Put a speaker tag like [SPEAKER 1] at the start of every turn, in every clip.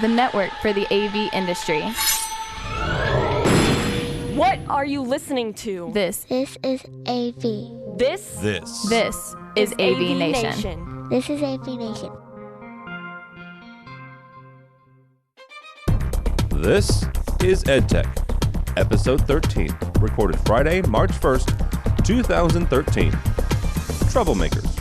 [SPEAKER 1] the network for the AV industry.
[SPEAKER 2] What are you listening to?
[SPEAKER 1] This
[SPEAKER 3] is AV.
[SPEAKER 2] This
[SPEAKER 1] is AVNation.
[SPEAKER 3] This is AVNation.
[SPEAKER 4] This is EDtech, episode 13, recorded Friday, March 1st, 2013. Troublemakers.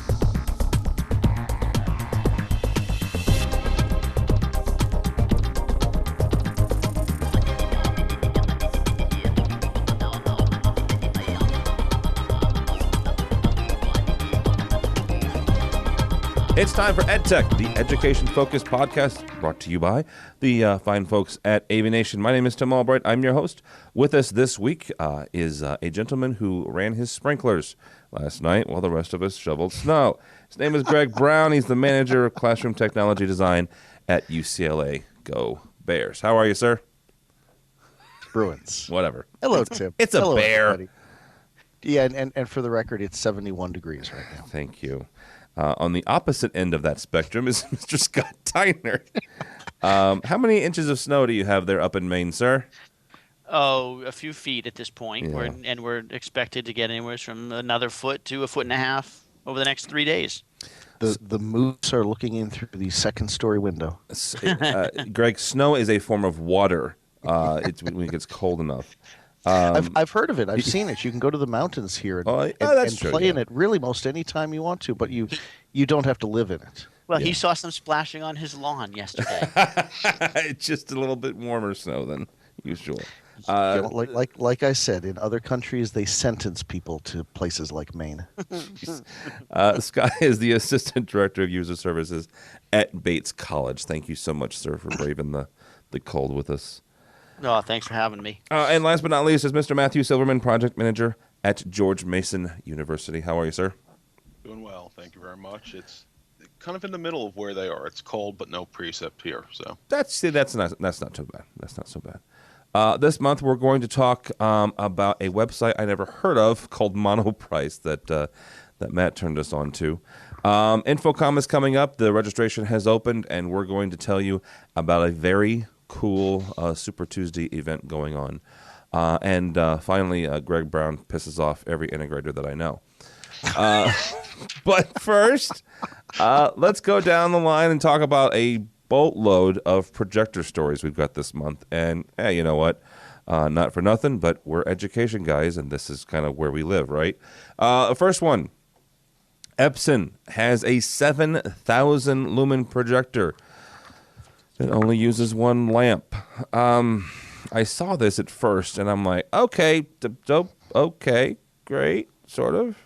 [SPEAKER 4] It's time for EdTech, the education-focused podcast brought to you by the fine folks at AVNation. My name is Tim Albright. I'm your host. With us this week is a gentleman who ran his sprinklers last night while the rest of us shoveled snow. His name is Greg Brown. He's the manager of classroom technology design at UCLA. Go Bears. How are you, sir?
[SPEAKER 5] Bruins.
[SPEAKER 4] Whatever.
[SPEAKER 5] Hello, Tim.
[SPEAKER 4] It's a
[SPEAKER 5] Hello,
[SPEAKER 4] bear.
[SPEAKER 5] everybody. Yeah, and for the record, it's 71 degrees right now.
[SPEAKER 4] Thank you. On the opposite end of that spectrum is Mr. Scott Tyner. How many inches of snow do you have there up in Maine, sir?
[SPEAKER 6] Oh, a few feet at this point.
[SPEAKER 4] Yeah.
[SPEAKER 6] We're expected to get anywhere from another foot to a foot and a half over the next 3 days.
[SPEAKER 5] The moose are looking in through the second-story window.
[SPEAKER 4] Greg, snow is a form of water. It's when it gets cold enough.
[SPEAKER 5] I've heard of it. I've seen it. You can go to the mountains here and
[SPEAKER 4] true,
[SPEAKER 5] play in
[SPEAKER 4] yeah.
[SPEAKER 5] it really most any time you want to, but you don't have to live in it.
[SPEAKER 6] Well, he saw some splashing on his lawn yesterday.
[SPEAKER 4] It's just a little bit warmer snow than usual.
[SPEAKER 5] Like I said, in other countries, they sentence people to places like Maine.
[SPEAKER 4] Scott is the Assistant Director of User Services at Bates College. Thank you so much, sir, for braving the cold with us.
[SPEAKER 6] Oh, thanks for having me.
[SPEAKER 4] And last but not least is Mr. Matthew Silverman, Project Manager at George Mason University. How are you, sir?
[SPEAKER 7] Doing well, thank you very much. It's kind of in the middle of where they are. It's cold, but no precip here. So
[SPEAKER 4] that's not too bad. That's not so bad. This month we're going to talk about a website I never heard of called Monoprice that Matt turned us on to. InfoComm is coming up. The registration has opened, and we're going to tell you about a very cool Super Tuesday event going on. And finally, Greg Brown pisses off every integrator that I know. But first, let's go down the line and talk about a boatload of projector stories we've got this month. And hey, you know what? Not for nothing, but we're education guys, and this is kind of where we live, right? First one, Epson has a 7,000 lumen projector. It only uses one lamp. I saw this at first, and I'm like, okay, okay, great, sort of.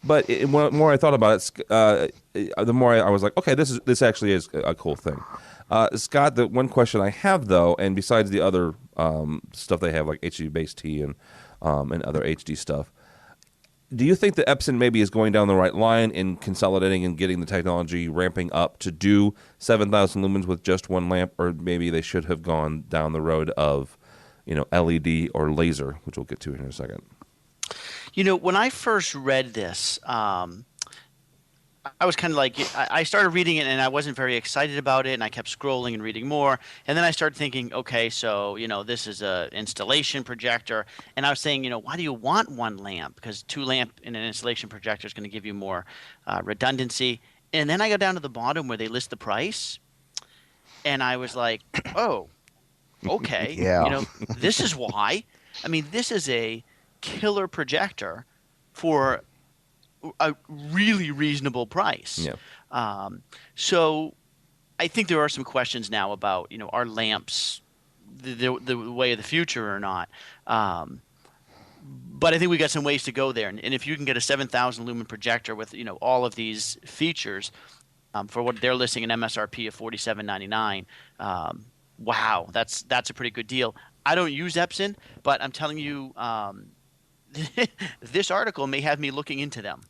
[SPEAKER 4] But the more I thought about it, the more I was like, okay, this actually is a cool thing. Scott, the one question I have, though, and besides the other stuff they have, like HD-based-T and other HD stuff, do you think that Epson maybe is going down the right line in consolidating and getting the technology ramping up to do 7,000 lumens with just one lamp, or maybe they should have gone down the road of, LED or laser, which we'll get to in a second?
[SPEAKER 6] When I first read this, I was kind of like, I started reading it and I wasn't very excited about it, and I kept scrolling and reading more. And then I started thinking, okay, so, this is a installation projector. And I was saying, why do you want one lamp? Because 2 lamp in an installation projector is going to give you more redundancy. And then I go down to the bottom where they list the price. And I was like, oh, okay.
[SPEAKER 5] Yeah.
[SPEAKER 6] This is why. I mean, this is a killer projector for a really reasonable price.
[SPEAKER 4] Yeah.
[SPEAKER 6] So I think there are some questions now about, are lamps the way of the future or not? But I think we got some ways to go there. And if you can get a 7,000 lumen projector with, all of these features for what they're listing an MSRP of $47.99, wow, that's a pretty good deal. I don't use Epson, but I'm telling you, this article may have me looking into them.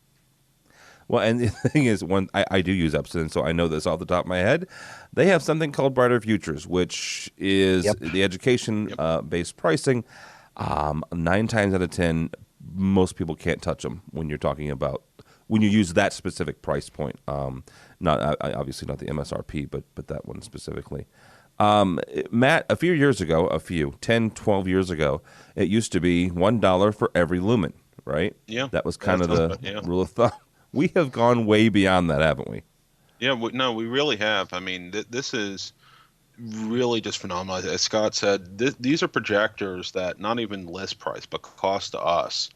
[SPEAKER 4] Well, and the thing is, I do use Epson, so I know this off the top of my head. They have something called Brighter Futures, which is the education-based pricing. 9 times out of 10, most people can't touch them when you're talking about when you use that specific price point. Not obviously not the MSRP, but that one specifically. Matt, a few years ago, 10, 12 years ago, it used to be $1 for every lumen, right?
[SPEAKER 7] Yeah.
[SPEAKER 4] That was kind of the rule of thumb. We have gone way beyond that, haven't we?
[SPEAKER 7] Yeah, no, we really have. I mean, this is really just phenomenal. As Scott said, these are projectors that not even list price, but cost to us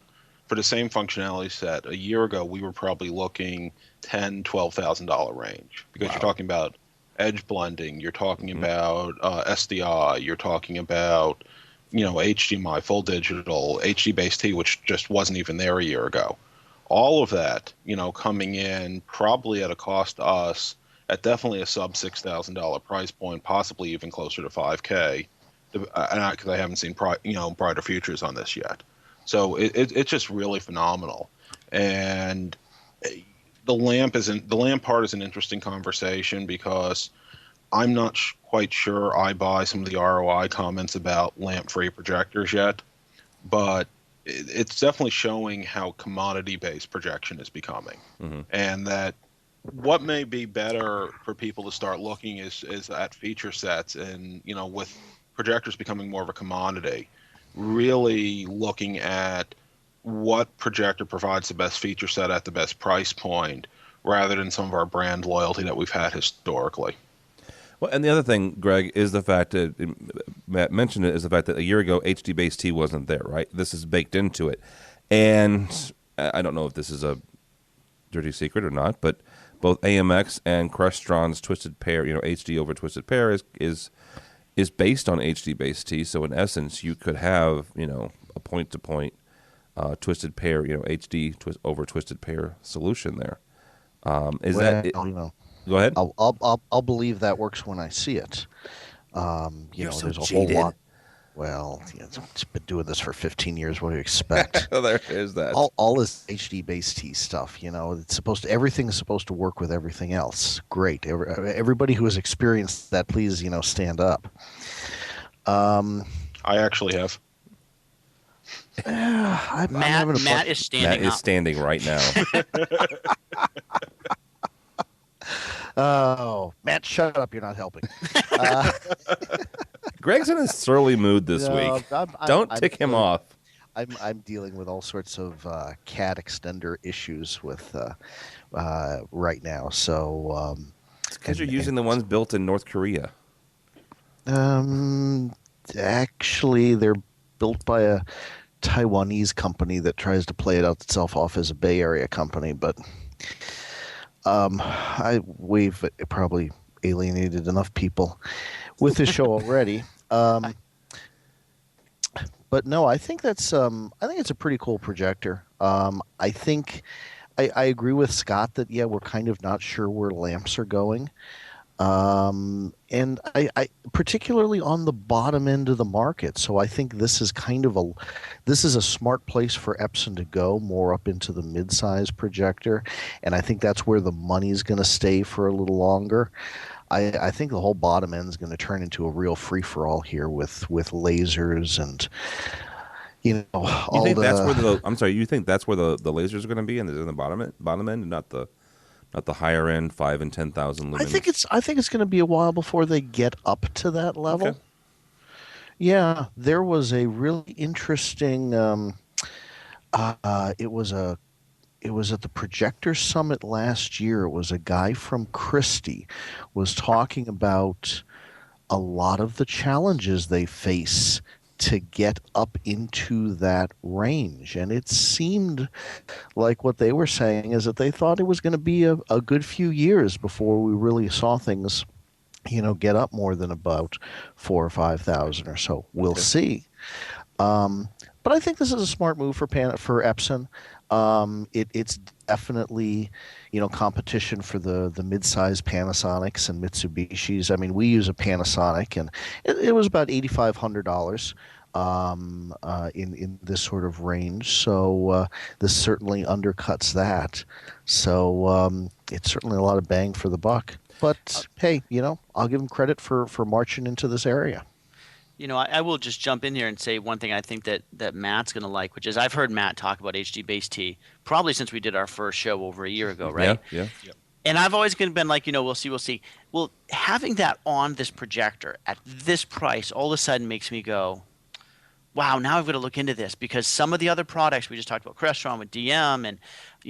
[SPEAKER 7] for the same functionality set. A year ago, we were probably looking $10,000-$12,000 range, because you're talking about edge blending, you're talking about SDI, you're talking about HDMI, full digital, HD base T, which just wasn't even there a year ago. All of that, coming in probably at a cost to us at definitely a sub $6,000 price point, possibly even closer to $5K, because I haven't seen brighter futures on this yet. So it's just really phenomenal. And the lamp part is an interesting conversation, because I'm not quite sure I buy some of the ROI comments about lamp-free projectors yet, but it's definitely showing how commodity-based projection is becoming, and that what may be better for people to start looking is at feature sets, and with projectors becoming more of a commodity, really looking at what projector provides the best feature set at the best price point, rather than some of our brand loyalty that we've had historically.
[SPEAKER 4] Well, and the other thing, Greg, is the fact that Matt mentioned it, is the fact that a year ago HD base T wasn't there, right? This is baked into it, and I don't know if this is a dirty secret or not, but both AMX and Crestron's twisted pair, HD over twisted pair is based on HD base T. So in essence, you could have a point to point twisted pair, HD over twisted pair solution there. Go ahead.
[SPEAKER 5] I'll believe that works when I see it.
[SPEAKER 4] You're so
[SPEAKER 5] there's a
[SPEAKER 4] jaded.
[SPEAKER 5] whole lot. Well, it's been doing this for 15 years. What do you expect?
[SPEAKER 4] There is that.
[SPEAKER 5] All this HD base T stuff, everything is supposed to work with everything else. Great. Everybody who has experienced that, please, stand up.
[SPEAKER 7] I actually have.
[SPEAKER 6] Matt is standing
[SPEAKER 4] Matt is
[SPEAKER 6] up.
[SPEAKER 4] standing right now.
[SPEAKER 5] Oh, Matt, shut up. You're not helping.
[SPEAKER 4] Greg's in a surly mood this week. Don't tick him off.
[SPEAKER 5] I'm dealing with all sorts of CAD extender issues with right now. So
[SPEAKER 4] it's because you're using the ones built in North Korea.
[SPEAKER 5] Actually, they're built by a Taiwanese company that tries to play it out itself off as a Bay Area company, but we've probably alienated enough people with this show already. But no, I think it's a pretty cool projector. I think I agree with Scott that we're kind of not sure where lamps are going. And I particularly on the bottom end of the market. So I think this is a smart place for Epson to go more up into the mid-size projector. And I think that's where the money's going to stay for a little longer. I think the whole bottom end is going to turn into a real free-for-all here with lasers and
[SPEAKER 4] you think that's where you think that's where the lasers are going to be in the bottom end, not the higher end 5,000 and 10,000 lumens?
[SPEAKER 5] I think it's going to be a while before they get up to that level. Okay. Yeah, there was a really interesting. It was at the Projector Summit last year. It was a guy from Christie was talking about a lot of the challenges they face to get up into that range. And it seemed like what they were saying is that they thought it was going to be a good few years before we really saw things, get up more than about 4,000 or 5,000 or so. We'll see. But I think this is a smart move for Epson. It's definitely, competition for the mid-size Panasonics and Mitsubishis. I mean, we use a Panasonic, and it was about $8,500 in this sort of range. So this certainly undercuts that. So it's certainly a lot of bang for the buck. But hey, I'll give them credit for marching into this area.
[SPEAKER 6] I will just jump in here and say one thing I think that Matt's going to like, which is I've heard Matt talk about HD base T probably since we did our first show over a year ago, right?
[SPEAKER 4] Yeah.
[SPEAKER 6] And I've always been like, we'll see. Well, having that on this projector at this price all of a sudden makes me go, wow, now I've got to look into this, because some of the other products we just talked about, Crestron with DM and,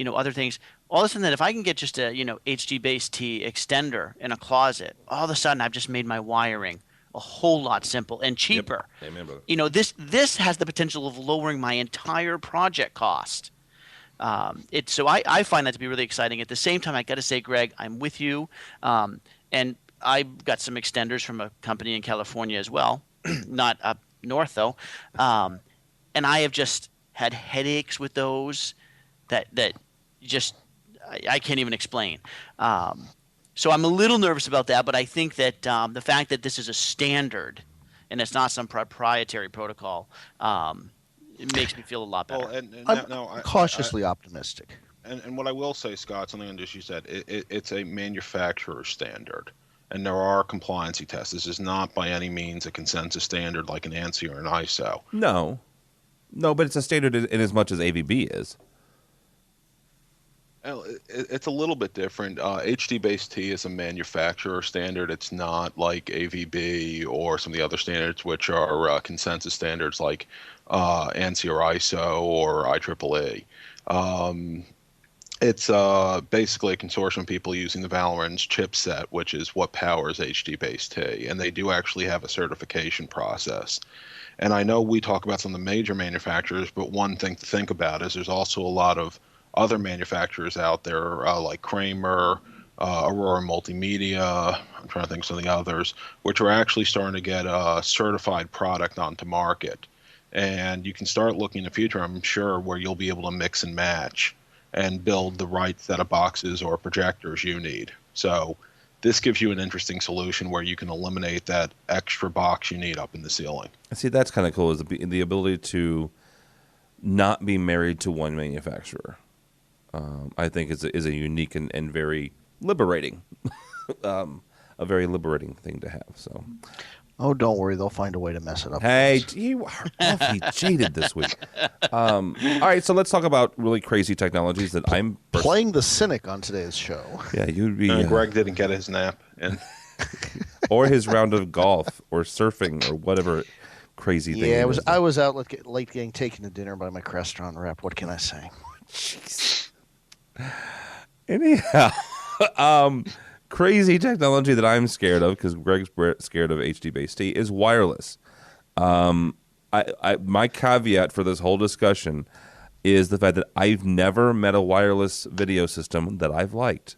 [SPEAKER 6] other things, all of a sudden that if I can get just a, HD base T extender in a closet, all of a sudden I've just made my wiring a whole lot simple and cheaper.
[SPEAKER 4] Yep. Amen, brother.
[SPEAKER 6] This has the potential of lowering my entire project cost. So I find that to be really exciting. At the same time, I got to say, Greg, I'm with you. And I got some extenders from a company in California as well, not up north though. And I have just had headaches with those that just I can't even explain. So I'm a little nervous about that, but I think that the fact that this is a standard and it's not some proprietary protocol, it makes me feel a lot better.
[SPEAKER 5] Well, I'm cautiously optimistic.
[SPEAKER 7] And what I will say, Scott, something on this you said, it's a manufacturer standard, and there are compliancy tests. This is not by any means a consensus standard like an ANSI or an ISO.
[SPEAKER 4] No, but it's a standard in as much as AVB is.
[SPEAKER 7] Well, it's a little bit different. HD base T is a manufacturer standard. It's not like AVB or some of the other standards, which are consensus standards like ANSI or ISO or IEEE. It's basically a consortium of people using the Valorans chipset, which is what powers HD base T, and they do actually have a certification process. And I know we talk about some of the major manufacturers, but one thing to think about is there's also a lot of other manufacturers out there like Kramer, Aurora Multimedia, I'm trying to think of some of the others, which are actually starting to get a certified product onto market. And you can start looking in the future, I'm sure, where you'll be able to mix and match and build the right set of boxes or projectors you need. So this gives you an interesting solution where you can eliminate that extra box you need up in the ceiling.
[SPEAKER 4] See, that's kind of cool, is the ability to not be married to one manufacturer. I think is a unique and very liberating, a very liberating thing to have. So,
[SPEAKER 5] oh, don't worry, they'll find a way to mess it up.
[SPEAKER 4] Hey, you are awfully jaded this week. All right, so let's talk about really crazy technologies that I'm
[SPEAKER 5] playing the cynic on today's show.
[SPEAKER 4] Yeah, you'd be.
[SPEAKER 7] Greg didn't get his nap, and
[SPEAKER 4] or his round of golf or surfing or whatever crazy thing.
[SPEAKER 5] Yeah, I was out late getting taken to dinner by my Crestron rep. What can I say?
[SPEAKER 4] Jeez. Anyhow, crazy technology that I'm scared of, because Greg's scared of HD base T, is wireless. My caveat for this whole discussion is the fact that I've never met a wireless video system that I've liked.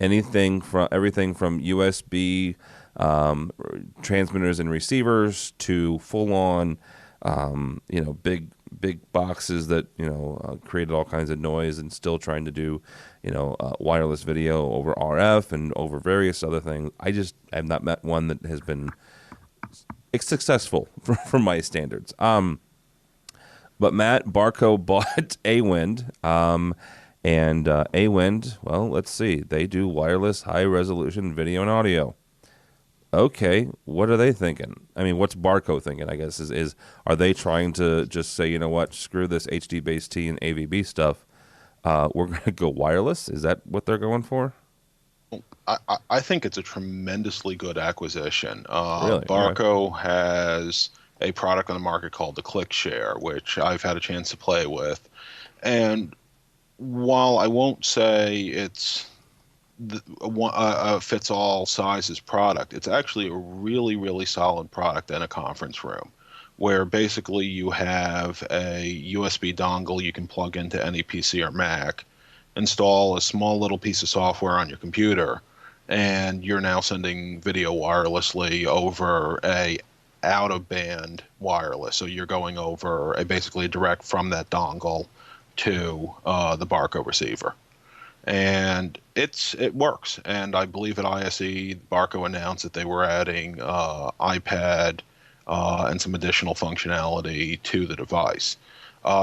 [SPEAKER 4] Everything from USB transmitters and receivers to full on, big boxes that created all kinds of noise, and still trying to do wireless video over RF and over various other things. I just have not met one that has been successful for my standards. But Matt Barco bought AWind, and AWind, well, let's see, they do wireless high resolution video and audio. Okay, what are they thinking? I mean, what's Barco thinking, I guess, is are they trying to just say, you know what, screw this HD base T and AVB stuff, we're going to go wireless? Is that what they're going for?
[SPEAKER 7] I think it's a tremendously good acquisition.
[SPEAKER 4] Really?
[SPEAKER 7] Barco has a product on the market called the ClickShare, which I've had a chance to play with. And while I won't say it's a fits-all sizes product, it's actually a really, really solid product in a conference room, where basically you have a USB dongle you can plug into any PC or Mac, install a small little piece of software on your computer, and you're now sending video wirelessly over a out-of-band wireless. So you're going over basically direct from that dongle to the Barco receiver. And it works. And I believe at ISE, Barco announced that they were adding iPad and some additional functionality to the device.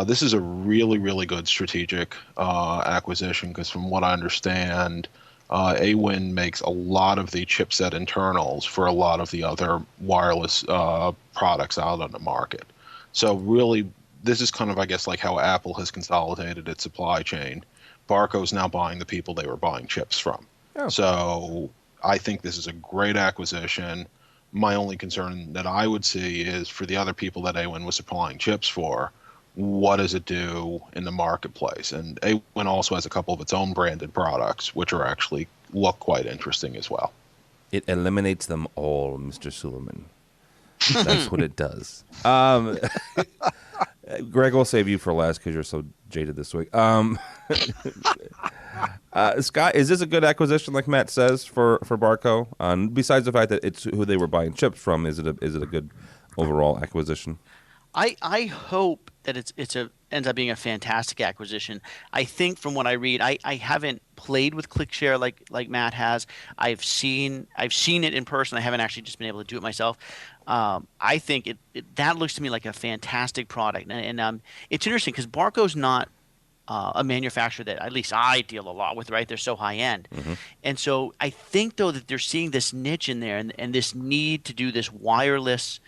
[SPEAKER 7] This is a really, really good strategic acquisition, because from what I understand, AWIN makes a lot of the chipset internals for a lot of the other wireless products out on the market. So really, this is kind of, I guess, like how Apple has consolidated its supply chain. Barco's now buying the people they were buying chips from.
[SPEAKER 4] Oh.
[SPEAKER 7] So I think this is a great acquisition. My only concern that I would see is for the other people that AWIN was supplying chips for, what does it do in the marketplace? And AWIN also has a couple of its own branded products, which are actually look quite interesting as well.
[SPEAKER 4] It eliminates them all, Mr. Silverman. That's what it does. Greg, we'll save you for last because you're so jaded this week. Scott, is this a good acquisition, like Matt says, for Barco? Besides the fact that it's who they were buying chips from, is it a good overall acquisition?
[SPEAKER 6] I hope that ends up being a fantastic acquisition. I think from what I read, I haven't played with ClickShare like Matt has. I've seen it in person. I haven't actually just been able to do it myself. I think that looks to me like a fantastic product, and it's interesting because Barco's not a manufacturer that at least I deal a lot with. Right, they're so high end, and so I think though that they're seeing this niche in there and this need to do this wireless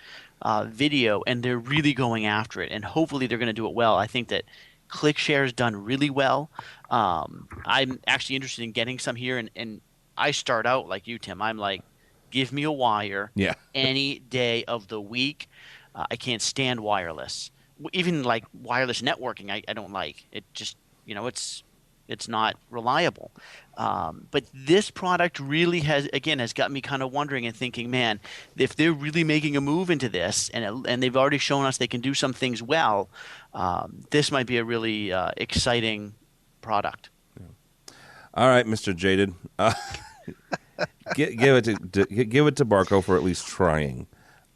[SPEAKER 6] video, and they're really going after it, and hopefully they're going to do it well. I think that ClickShare has done really well. I'm actually interested in getting some here, and I start out like you, Tim. I'm like, give me a wire any day of the week. I can't stand wireless. Even like wireless networking, I don't like. It just, it's not reliable. But this product really has got me kind of wondering and thinking, man, if they're really making a move into this, and they've already shown us they can do some things well, this might be a really exciting product.
[SPEAKER 4] Yeah. All right, Mr. Jaded, give it to Barco for at least trying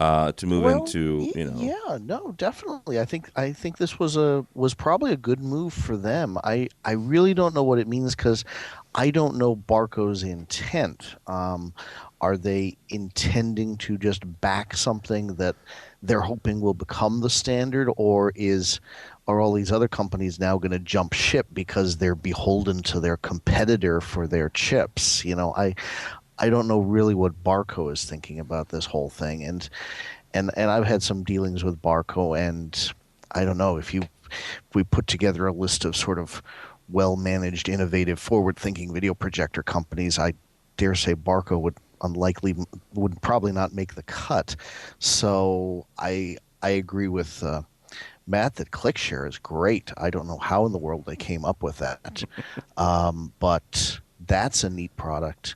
[SPEAKER 4] to move into.
[SPEAKER 5] Yeah, no, definitely. I think this was probably a good move for them. I really don't know what it means because I don't know Barco's intent. Are they intending to just back something that they're hoping will become the standard, or are all these other companies now going to jump ship because they're beholden to their competitor for their chips? I don't know really what Barco is thinking about this whole thing, and I've had some dealings with Barco, and I don't know if we put together a list of sort of well-managed, innovative, forward-thinking video projector companies, I dare say Barco would probably not make the cut. So I agree with Matt that ClickShare is great. I don't know how in the world they came up with that, but that's a neat product.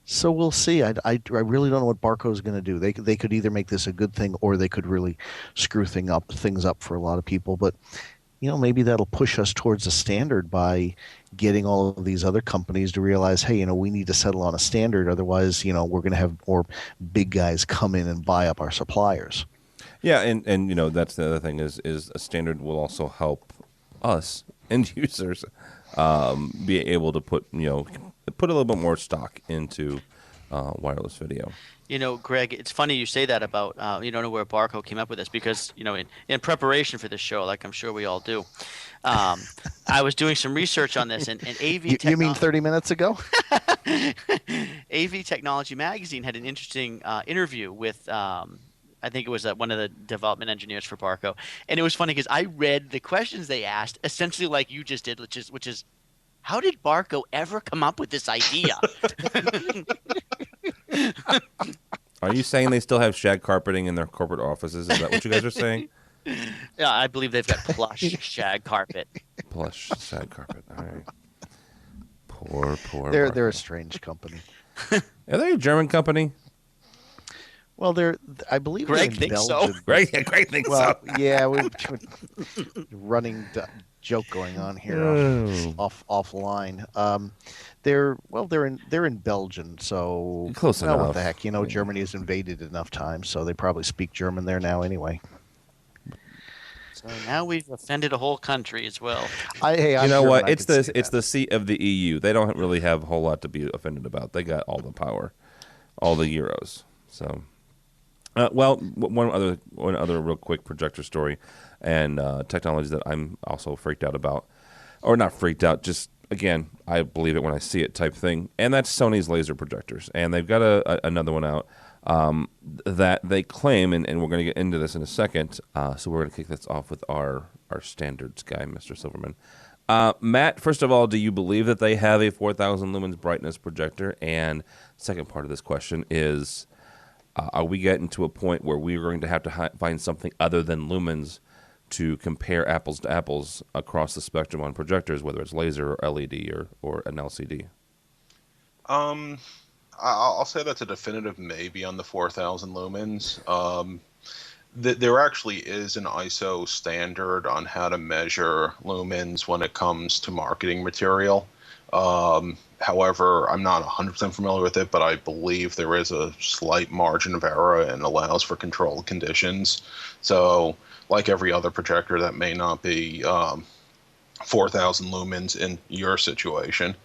[SPEAKER 5] So we'll see. I really don't know what Barco is going to do. They could either make this a good thing, or they could really screw things up for a lot of people. But maybe that'll push us towards a standard by getting all of these other companies to realize, hey, we need to settle on a standard. Otherwise, we're going to have more big guys come in and buy up our suppliers.
[SPEAKER 4] Yeah, and that's the other thing is a standard will also help us end users be able to put a little bit more stock into wireless video.
[SPEAKER 6] Greg, it's funny you say that about you don't know where Barco came up with this because in preparation for this show, like I'm sure we all do, I was doing some research on this, and AV.
[SPEAKER 5] You mean 30 minutes ago?
[SPEAKER 6] AV Technology Magazine had an interesting interview with. I think it was one of the development engineers for Barco, and it was funny because I read the questions they asked essentially like you just did, which is, how did Barco ever come up with this idea?
[SPEAKER 4] Are you saying they still have shag carpeting in their corporate offices? Is that what you guys are saying?
[SPEAKER 6] Yeah, I believe they've got plush shag carpet.
[SPEAKER 4] Plush shag carpet. All right. Poor.
[SPEAKER 5] They're a strange company.
[SPEAKER 4] Are they a German company?
[SPEAKER 5] Well, I believe
[SPEAKER 6] Greg
[SPEAKER 5] they're in
[SPEAKER 6] thinks
[SPEAKER 5] Belgium.
[SPEAKER 6] so.
[SPEAKER 4] Greg thinks so.
[SPEAKER 5] Yeah, we're running joke going on here offline. They're in Belgium, so
[SPEAKER 4] close enough.
[SPEAKER 5] What the heck? Germany has invaded enough times, so they probably speak German there now anyway.
[SPEAKER 6] So now we've offended a whole country as well.
[SPEAKER 5] I'm
[SPEAKER 4] you know
[SPEAKER 5] German,
[SPEAKER 4] what? It's the seat of the EU. They don't really have a whole lot to be offended about. They got all the power, all the euros. So. One other real quick projector story and technology that I'm also freaked out about, or not freaked out, just again, I believe it when I see it type thing, and that's Sony's laser projectors. And they've got another one out that they claim, and we're going to get into this in a second, so we're going to kick this off with our standards guy, Mr. Silverman. Matt, first of all, do you believe that they have a 4,000 lumens brightness projector? And second part of this question is, are we getting to a point where we're going to have to find something other than lumens to compare apples to apples across the spectrum on projectors, whether it's laser or LED or an LCD?
[SPEAKER 7] I'll say that's a definitive maybe on the 4,000 lumens. There actually is an ISO standard on how to measure lumens when it comes to marketing material. However, I'm not 100% familiar with it, but I believe there is a slight margin of error and allows for controlled conditions. So, like every other projector, that may not be 4,000 lumens in your situation.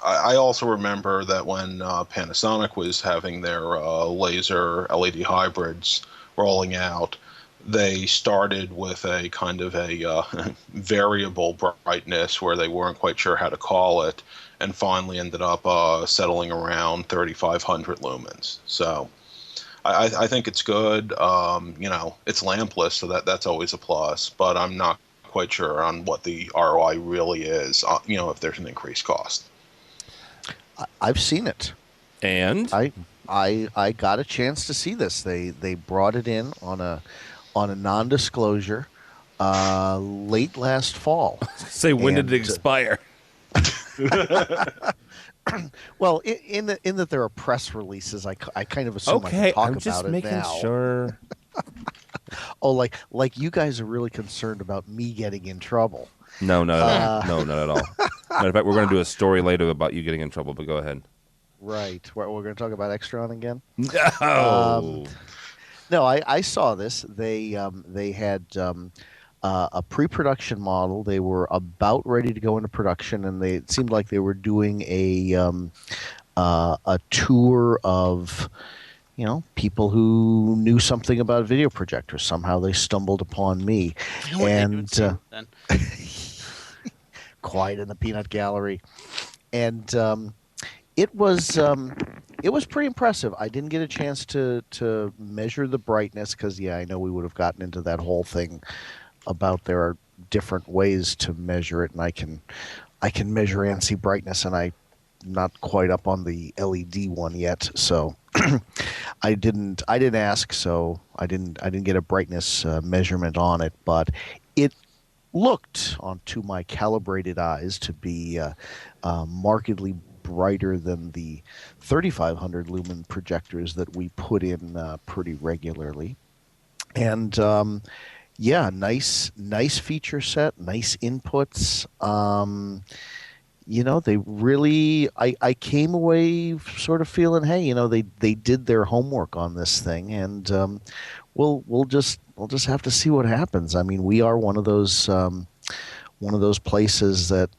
[SPEAKER 7] I also remember that when Panasonic was having their laser LED hybrids rolling out, they started with a kind of a variable brightness where they weren't quite sure how to call it, and finally ended up settling around 3,500 lumens. So I think it's good. It's lampless, so that's always a plus, but I'm not quite sure on what the ROI really is, if there's an increased cost.
[SPEAKER 5] I've seen it,
[SPEAKER 4] and
[SPEAKER 5] I got a chance to see this. They brought it in on a non-disclosure late last fall.
[SPEAKER 4] Say, when did it expire?
[SPEAKER 5] Well, in that there are press releases, I kind of assume I can talk
[SPEAKER 4] I'm
[SPEAKER 5] about
[SPEAKER 4] just
[SPEAKER 5] it
[SPEAKER 4] making
[SPEAKER 5] now.
[SPEAKER 4] sure.
[SPEAKER 5] Oh, like you guys are really concerned about me getting in trouble.
[SPEAKER 4] No, not at all. No, not at all. Matter of fact, we're going to do a story later about you getting in trouble, but go ahead.
[SPEAKER 5] Right. We're going to talk about Extron again?
[SPEAKER 4] No.
[SPEAKER 5] No, I saw this. They had a pre-production model. They were about ready to go into production, and it seemed like they were doing a tour of people who knew something about video projectors. Somehow they stumbled upon me, and quiet in the peanut gallery, and it was pretty impressive. I didn't get a chance to measure the brightness because I know we would have gotten into that whole thing about there are different ways to measure it, and I can measure ANSI brightness, and I'm not quite up on the LED one yet, so I didn't ask, so I didn't get a brightness measurement on it, but it looked onto my calibrated eyes to be markedly brighter than the 3,500 lumen projectors that we put in pretty regularly, and nice feature set, nice inputs. They really, I came away sort of feeling, hey, they did their homework on this thing, and we'll just have to see what happens. I mean, we are one of those places that,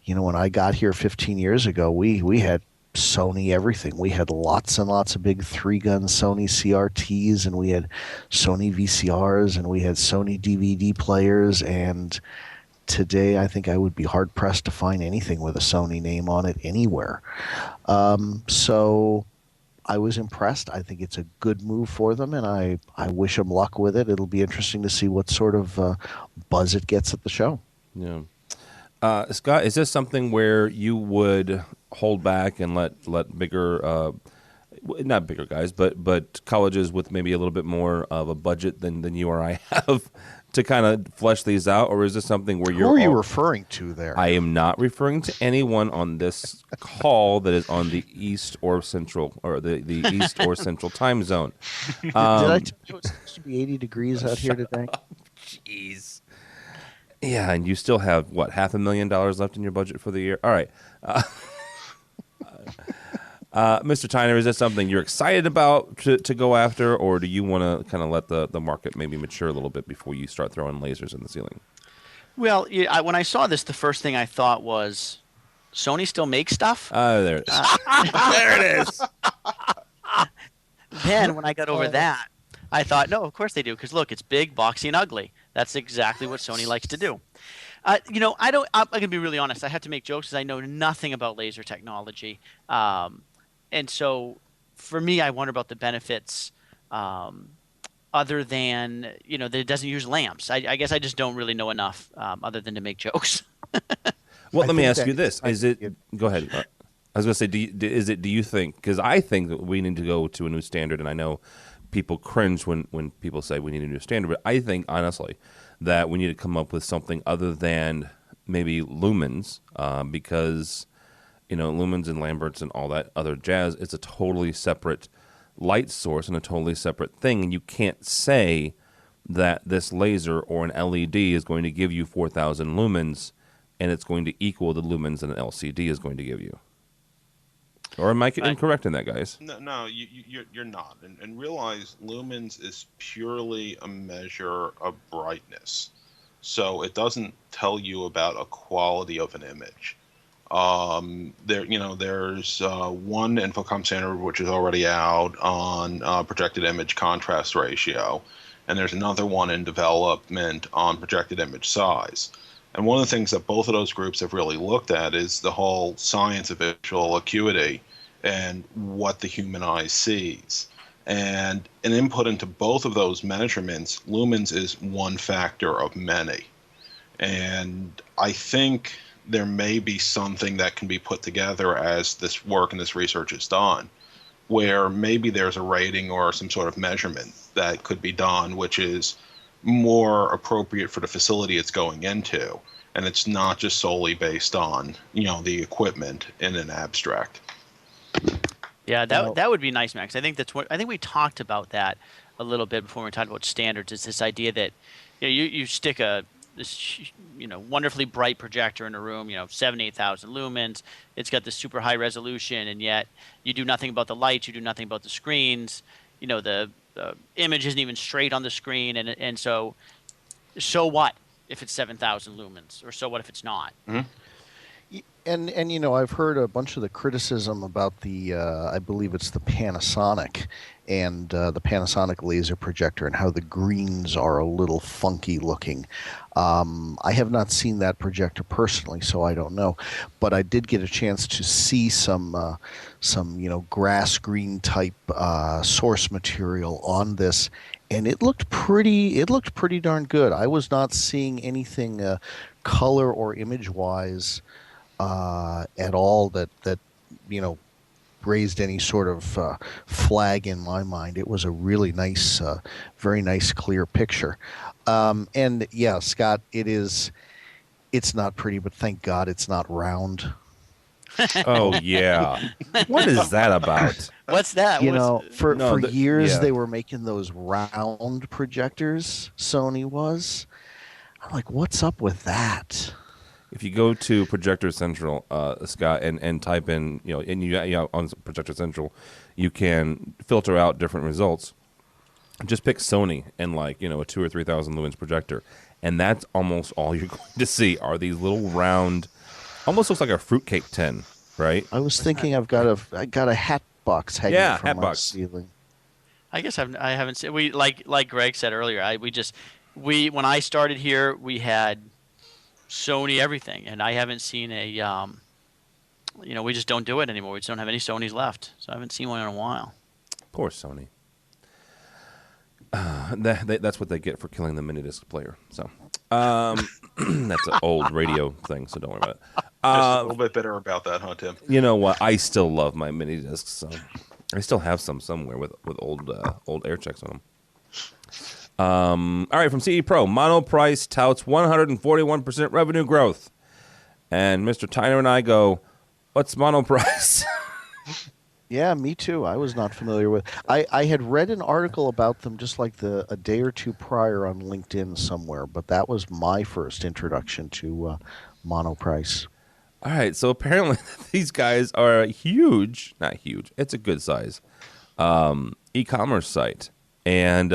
[SPEAKER 5] when I got here 15 years ago, we had Sony everything. We had lots and lots of big 3-gun Sony CRTs, and we had Sony VCRs, and we had Sony DVD players, and today I think I would be hard-pressed to find anything with a Sony name on it anywhere. So I was impressed. I think it's a good move for them, and I wish them luck with it. It'll be interesting to see what sort of buzz it gets at the show.
[SPEAKER 4] Yeah. Scott, is this something where you would hold back and let bigger, not bigger guys, but colleges with maybe a little bit more of a budget than you or I have to kind of flesh these out, or is this something where you're...
[SPEAKER 5] Who are you referring to there?
[SPEAKER 4] I am not referring to anyone on this call that is on the East or Central, or the East or Central time zone.
[SPEAKER 5] Did I tell you it's supposed to be 80 degrees out here today?
[SPEAKER 4] Jeez. Yeah, and you still have, what, $500,000 left in your budget for the year? All right. Mr. Tyner, is that something you're excited about to go after, or do you want to kind of let the market maybe mature a little bit before you start throwing lasers in the ceiling?
[SPEAKER 6] Well, when I saw this, the first thing I thought was, Sony still makes stuff?
[SPEAKER 4] Oh, there it is. There it is.
[SPEAKER 6] Then when I got over that, I thought, no, of course they do, because look, it's big, boxy, and ugly. That's exactly what Sony likes to do. I don't. I'm gonna be really honest. I have to make jokes because I know nothing about laser technology, and so for me, I wonder about the benefits. Other than that it doesn't use lamps. I guess I just don't really know enough other than to make jokes.
[SPEAKER 4] Well, let me ask you this: Is it? Go ahead. I was going to say, do you think? Because I think that we need to go to a new standard, and I know people cringe when people say we need a new standard, but I think honestly that we need to come up with something other than maybe lumens, because lumens and Lamberts and all that other jazz. It's a totally separate light source and a totally separate thing, and you can't say that this laser or an LED is going to give you 4,000 lumens and it's going to equal the lumens that an LCD is going to give you. Or am I incorrect in that, guys?
[SPEAKER 7] No, you're not. And realize lumens is purely a measure of brightness. So it doesn't tell you about a quality of an image. There's one Infocom standard which is already out on projected image contrast ratio, and there's another one in development on projected image size. And one of the things that both of those groups have really looked at is the whole science of visual acuity and what the human eye sees. And an input into both of those measurements, lumens is one factor of many. And I think there may be something that can be put together as this work and this research is done, where maybe there's a rating or some sort of measurement that could be done, which is more appropriate for the facility it's going into. And it's not just solely based on, the equipment in an abstract.
[SPEAKER 6] Yeah, that would be nice, Max. I think we talked about that a little bit before we talked about standards. Is this idea that you stick this wonderfully bright projector in a room, 7,000-8,000 lumens. It's got this super high resolution, and yet you do nothing about the lights, you do nothing about the screens. The image isn't even straight on the screen, and so what if it's 7,000 lumens, or so what if it's not?
[SPEAKER 5] Mm-hmm. And I've heard a bunch of the criticism about the I believe it's the Panasonic and the Panasonic laser projector and how the greens are a little funky looking. I have not seen that projector personally, so I don't know. But I did get a chance to see some grass green type source material on this, and it looked pretty darn good. I was not seeing anything color or image wise at all that raised any sort of flag in my mind. It was a really nice, very nice, clear picture. And yeah, Scott, it's not pretty, but thank God it's not round.
[SPEAKER 4] Oh yeah, what is that about?
[SPEAKER 6] What's that?
[SPEAKER 5] For years they were making those round projectors. Sony was. I'm like, what's up with that?
[SPEAKER 4] If you go to Projector Central, Scott, and type in, on Projector Central, you can filter out different results. Just pick Sony and a 2,000 or 3,000 lumens projector, and that's almost all you're going to see are these little round, almost looks like a fruitcake tin, right? I
[SPEAKER 5] was thinking I got a hat box hanging from my ceiling.
[SPEAKER 6] I guess I haven't seen. We like Greg said earlier. When I started here, we had Sony everything, and I haven't seen we just don't do it anymore. We just don't have any Sonys left, so I haven't seen one in a while.
[SPEAKER 4] Poor Sony. That's what they get for killing the mini disc player. So that's an old radio thing, so don't worry about it.
[SPEAKER 7] Just a little bit bitter about that, huh, Tim?
[SPEAKER 4] You know what? I still love my mini discs, so I still have some somewhere with old air checks on them. All right, from CE Pro, Monoprice touts 141% revenue growth. And Mr. Tyner and I go, what's Monoprice?
[SPEAKER 5] Yeah, me too. I was not familiar with. I had read an article about them just like a day or two prior on LinkedIn somewhere, but that was my first introduction to Monoprice.
[SPEAKER 4] All right, so apparently these guys are huge. Not huge. It's a good size e-commerce site. And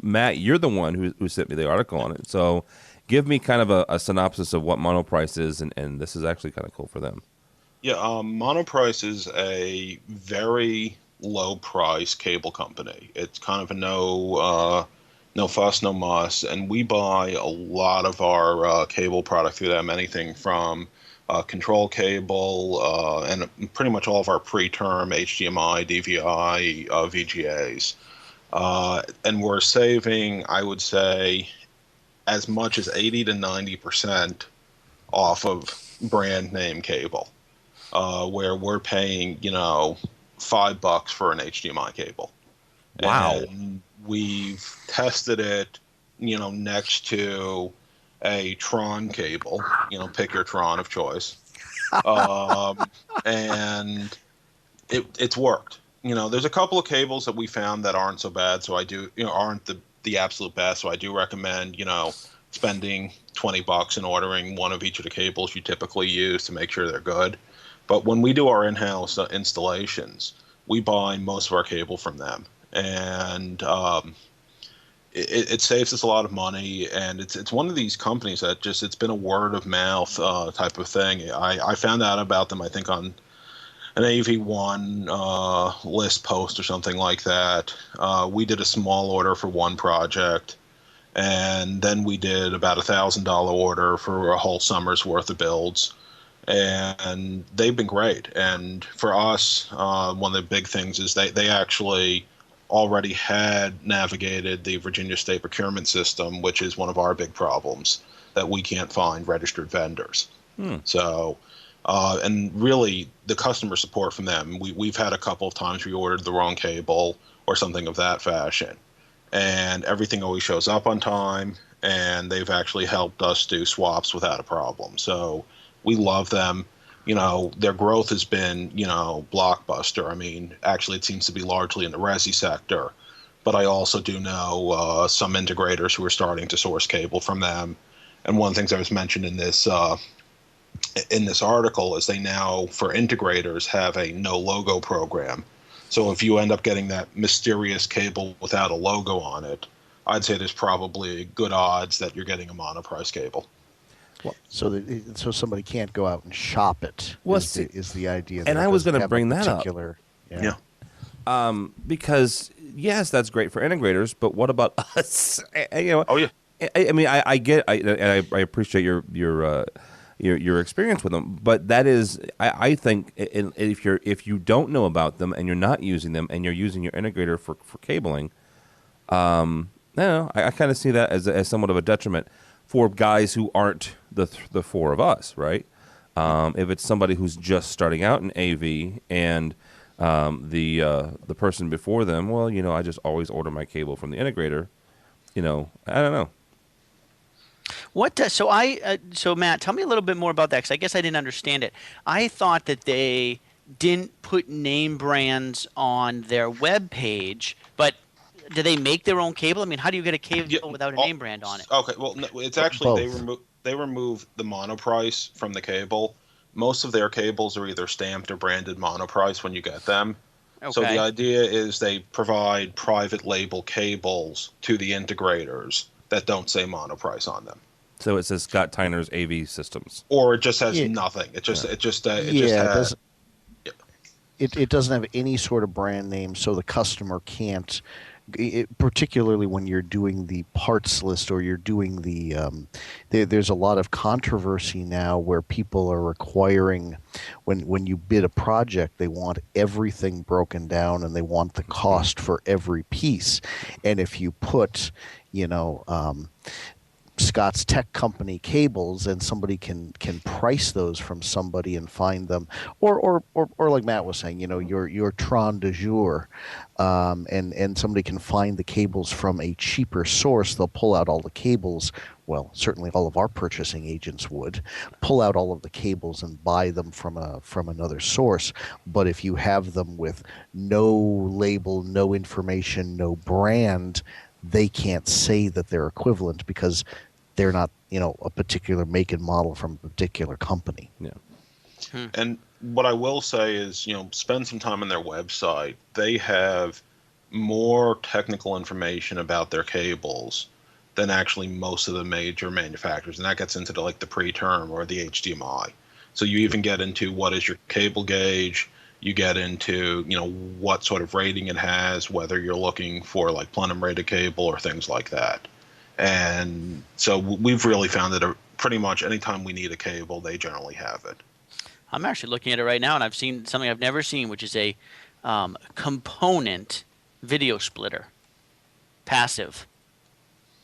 [SPEAKER 4] Matt, you're the one who sent me the article on it. So give me kind of a synopsis of what Monoprice is, and this is actually kind of cool for them.
[SPEAKER 7] Yeah, Monoprice is a very low-price cable company. It's kind of a no fuss, no muss, and we buy a lot of our cable product through them. Anything from control cable and pretty much all of our pre-term HDMI, DVI, VGAs, and we're saving, I would say, as much as 80 to 90% off of brand name cable, where we're paying, $5 for an HDMI cable.
[SPEAKER 4] Wow.
[SPEAKER 7] And we've tested it, next to a Tron cable, pick your Tron of choice. And it's worked. There's a couple of cables that we found that aren't so bad. So I do, aren't the absolute best. So I do recommend, spending $20 and ordering one of each of the cables you typically use to make sure they're good. But when we do our in-house installations, we buy most of our cable from them. And it saves us a lot of money, and it's one of these companies that it's been a word of mouth type of thing. I found out about them, I think, on an AV1 list post or something like that. We did a small order for one project, and then we did about $1,000 order for a whole summer's worth of builds. And they've been great. And for us, one of the big things is they actually already had navigated the Virginia State Procurement System, which is one of our big problems, that we can't find registered vendors. So, and really the customer support from them, we've had a couple of times we ordered the wrong cable or something of that fashion, and everything always shows up on time, and they've actually helped us do swaps without a problem. So we love them. Their growth has been, blockbuster. I mean, actually, it seems to be largely in the resi sector, but I also do know some integrators who are starting to source cable from them. And one of the things I was mentioned in this article is they now, for integrators, have a no logo program. So if you end up getting that mysterious cable without a logo on it, I'd say there's probably good odds that you're getting a monoprice cable.
[SPEAKER 5] So somebody can't go out and shop it. Is the idea?
[SPEAKER 4] And I was going to bring that up.
[SPEAKER 5] Yeah.
[SPEAKER 4] Because yes, that's great for integrators, but what about us?
[SPEAKER 7] Oh yeah.
[SPEAKER 4] I mean, I get, and I appreciate your experience with them, but that is, I think, if you don't know about them and you're not using them and you're using your integrator for cabling, I kind of see that as somewhat of a detriment for guys who aren't the four of us, right? If it's somebody who's just starting out in AV and the person before them, well, I just always order my cable from the integrator. I don't know.
[SPEAKER 6] So Matt, tell me a little bit more about that, because I guess I didn't understand it. I thought that they didn't put name brands on their web page, but do they make their own cable? I mean, how do you get a cable without a name brand on it?
[SPEAKER 7] Okay, well, no, it's actually they remove the monoprice from the cable. Most of their cables are either stamped or branded monoprice when you get them. Okay. So the idea is they provide private label cables to the integrators that don't say monoprice on them.
[SPEAKER 4] So it says Scott Tyner's AV Systems,
[SPEAKER 7] or it just has nothing. It
[SPEAKER 5] doesn't have any sort of brand name, so the customer can't. Particularly when you're doing the parts list or you're doing the there's a lot of controversy now where people are requiring, when you bid a project, they want everything broken down and they want the cost for every piece. And if you put Scott's Tech Company cables, and somebody can price those from somebody and find them, or like Matt was saying, your Tron de jour, and somebody can find the cables from a cheaper source. They'll pull out all the cables. Well, certainly all of our purchasing agents would pull out all of the cables and buy them from another source. But if you have them with no label, no information, no brand, they can't say that they're equivalent because they're not, a particular make and model from a particular company.
[SPEAKER 4] Yeah.
[SPEAKER 7] And what I will say is, spend some time on their website. They have more technical information about their cables than actually most of the major manufacturers, and that gets into the preterm or the HDMI. So you even get into what is your cable gauge, You get into, what sort of rating it has, whether you're looking for like plenum rated cable or things like that. And so we've really found that pretty much anytime we need a cable, they generally have it.
[SPEAKER 6] I'm actually looking at it right now, and I've seen something I've never seen, which is a component video splitter, passive.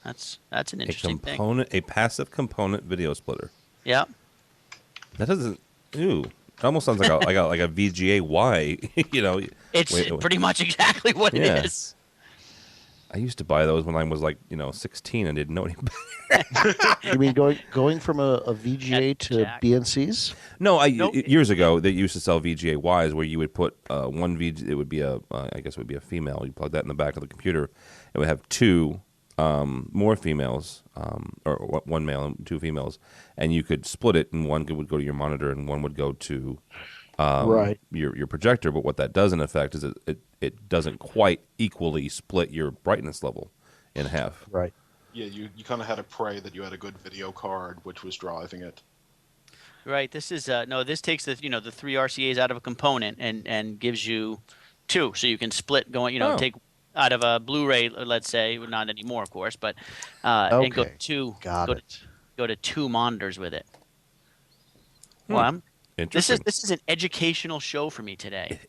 [SPEAKER 6] That's an interesting thing.
[SPEAKER 4] A passive component video splitter.
[SPEAKER 6] Yeah.
[SPEAKER 4] That doesn't. Ooh. It almost sounds like a VGA-Y,
[SPEAKER 6] It's pretty much exactly what it is.
[SPEAKER 4] I used to buy those when I was 16 and didn't know any better.
[SPEAKER 5] You mean going from a VGA to BNCs?
[SPEAKER 4] No, years ago they used to sell VGA-Ys where you would put one VGA. It would be I guess it would be a female. You plug that in the back of the computer. It would have two more females, or one male and two females, and you could split it, and one would go to your monitor, and one would go to your projector. But what that does in effect is it doesn't quite equally split your brightness level in half.
[SPEAKER 5] Right.
[SPEAKER 7] Yeah, you kind of had to pray that you had a good video card, which was driving it.
[SPEAKER 6] Right. This is this takes the the 3 RCAs out of a component and gives you 2, so you can split take out of a Blu-ray, let's say, well, not anymore, of course, but and go to 2 monitors with it. Well, this is an educational show for me today.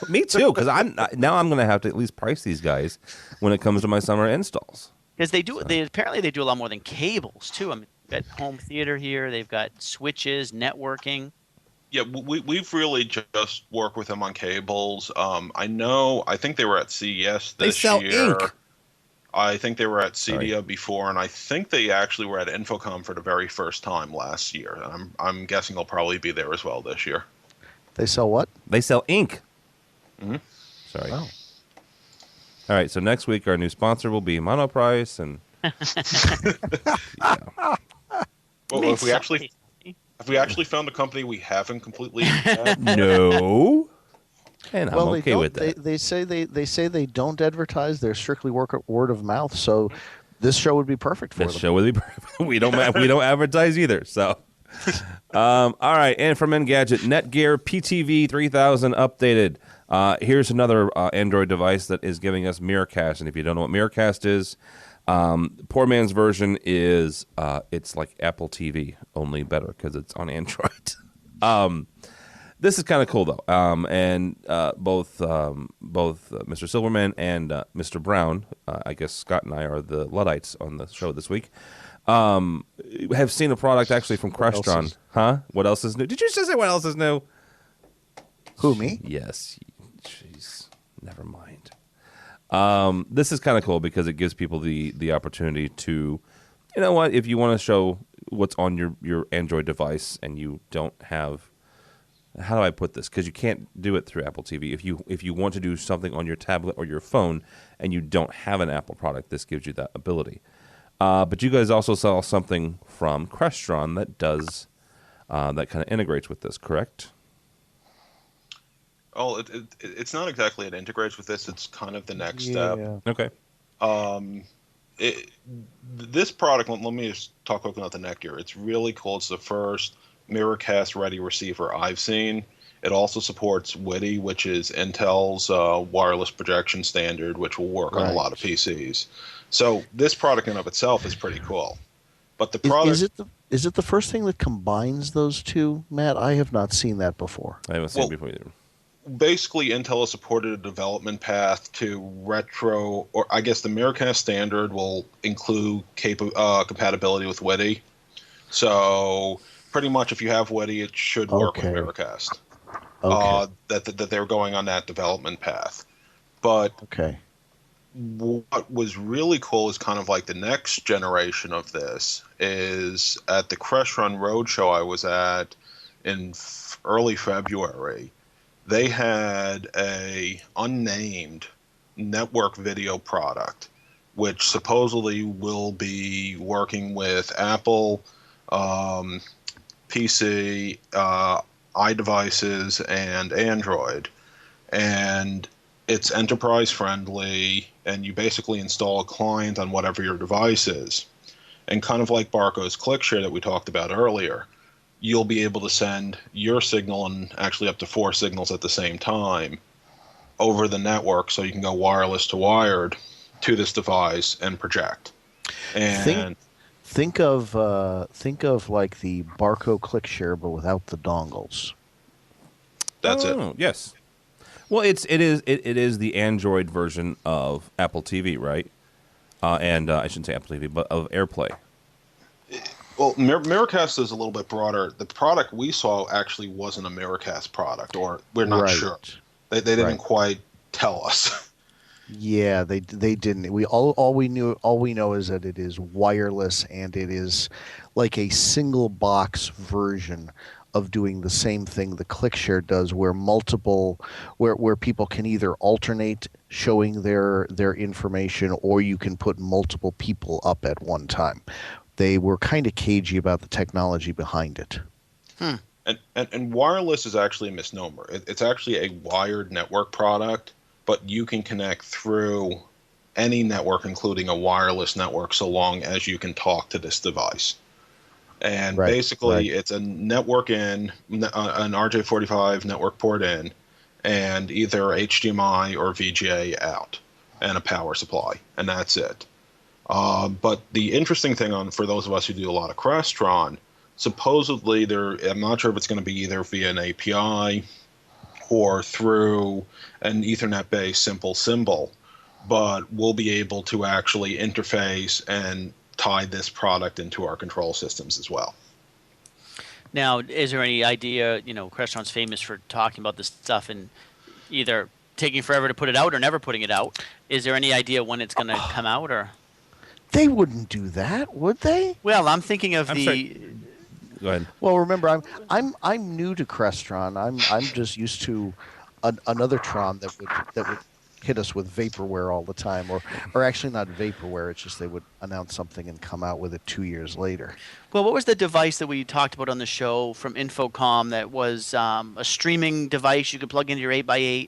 [SPEAKER 4] Me too, because I'm going to have to at least price these guys when it comes to my summer installs.
[SPEAKER 6] Because apparently they do a lot more than cables too. I mean, they've got home theater here. They've got switches, networking.
[SPEAKER 7] Yeah, we've really just worked with them on cables. I think they were at CES this year. They sell ink. I think they were at CEDIA before, and I think they actually were at Infocom for the very first time last year. I'm guessing they'll probably be there as well this year.
[SPEAKER 5] They sell what?
[SPEAKER 4] They sell ink.
[SPEAKER 7] Mm-hmm.
[SPEAKER 4] Sorry. Oh. All right, so next week our new sponsor will be Monoprice, and
[SPEAKER 7] well, have we actually found a company we haven't completely
[SPEAKER 4] No. And I'm okay with that.
[SPEAKER 5] They say they don't advertise. They're strictly word of mouth. So this show would be perfect for them.
[SPEAKER 4] This show would be perfect. We don't advertise either. So, all right. And from Engadget, Netgear PTV 3000 updated. Here's another Android device that is giving us Miracast. And if you don't know what Miracast is, poor man's version is it's like Apple TV, only better because it's on Android. This is kind of cool, though, and both Mr. Silverman and Mr. Brown, I guess Scott and I are the Luddites on the show this week, have seen a product actually from Crestron. Huh? What else is new? Did you just say what else is new?
[SPEAKER 5] Who, me?
[SPEAKER 4] Yes. Jeez. Never mind. This is kind of cool because it gives people the opportunity to, if you want to show what's on your Android device and you don't have... How do I put this? Because you can't do it through Apple TV. If you want to do something on your tablet or your phone and you don't have an Apple product, this gives you that ability. But you guys also sell something from Crestron that does that kind of integrates with this, correct?
[SPEAKER 7] Oh, it's not exactly it integrates with this. It's kind of the next step.
[SPEAKER 4] Okay.
[SPEAKER 7] This product, let me just talk quickly about the Netgear. It's really cool. It's the first Miracast ready receiver I've seen. It also supports WIDI, which is Intel's wireless projection standard, which will work on a lot of PCs. So this product in of itself is pretty cool. But the product
[SPEAKER 5] is it the first thing that combines those two, Matt? I have not seen that before.
[SPEAKER 4] I haven't seen it before either.
[SPEAKER 7] Basically, Intel has supported a development path to retro, or I guess the Miracast standard will include compatibility with WIDI. So pretty much, if you have WIDI, it should work with Miracast. That they're going on that development path. But what was really cool is kind of like the next generation of this is at the Crestron Roadshow I was at in early February. They had a unnamed network video product, which supposedly will be working with Apple, PC, iDevices, and Android. And it's enterprise friendly, and you basically install a client on whatever your device is. And kind of like Barco's ClickShare that we talked about earlier, you'll be able to send your signal and actually up to 4 signals at the same time over the network, so you can go wireless to wired to this device and project. And
[SPEAKER 5] think of like the Barco ClickShare, but without the dongles.
[SPEAKER 7] That's it.
[SPEAKER 4] Yes. Well, it is the Android version of Apple TV, right? And I shouldn't say Apple TV, but of AirPlay.
[SPEAKER 7] Well, Miracast is a little bit broader. The product we saw actually wasn't a Miracast product, or we're not sure. They didn't quite tell us.
[SPEAKER 5] Yeah, they didn't. All we know is that it is wireless, and it is like a single box version of doing the same thing the ClickShare does, where people can either alternate showing their information, or you can put multiple people up at one time. They were kind of cagey about the technology behind it.
[SPEAKER 7] And wireless is actually a misnomer. It's actually a wired network product, but you can connect through any network, including a wireless network, so long as you can talk to this device. And basically, it's a network in, an RJ45 network port in, and either HDMI or VGA out, and a power supply, and that's it. But the interesting thing for those of us who do a lot of Crestron, supposedly I'm not sure if it's going to be either via an API or through an Ethernet-based simple symbol, but we'll be able to actually interface and tie this product into our control systems as well.
[SPEAKER 6] Now, is there any idea, Crestron's famous for talking about this stuff and either taking forever to put it out or never putting it out. Is there any idea when it's going to come out? Or
[SPEAKER 5] they wouldn't do that, would they?
[SPEAKER 6] Well, I'm thinking of
[SPEAKER 4] Go ahead.
[SPEAKER 5] Well, remember, I'm new to Crestron. I'm just used to another Tron that would hit us with vaporware all the time, or actually not vaporware. It's just they would announce something and come out with it 2 years later.
[SPEAKER 6] Well, what was the device that we talked about on the show from Infocom that was a streaming device you could plug into your 8x8?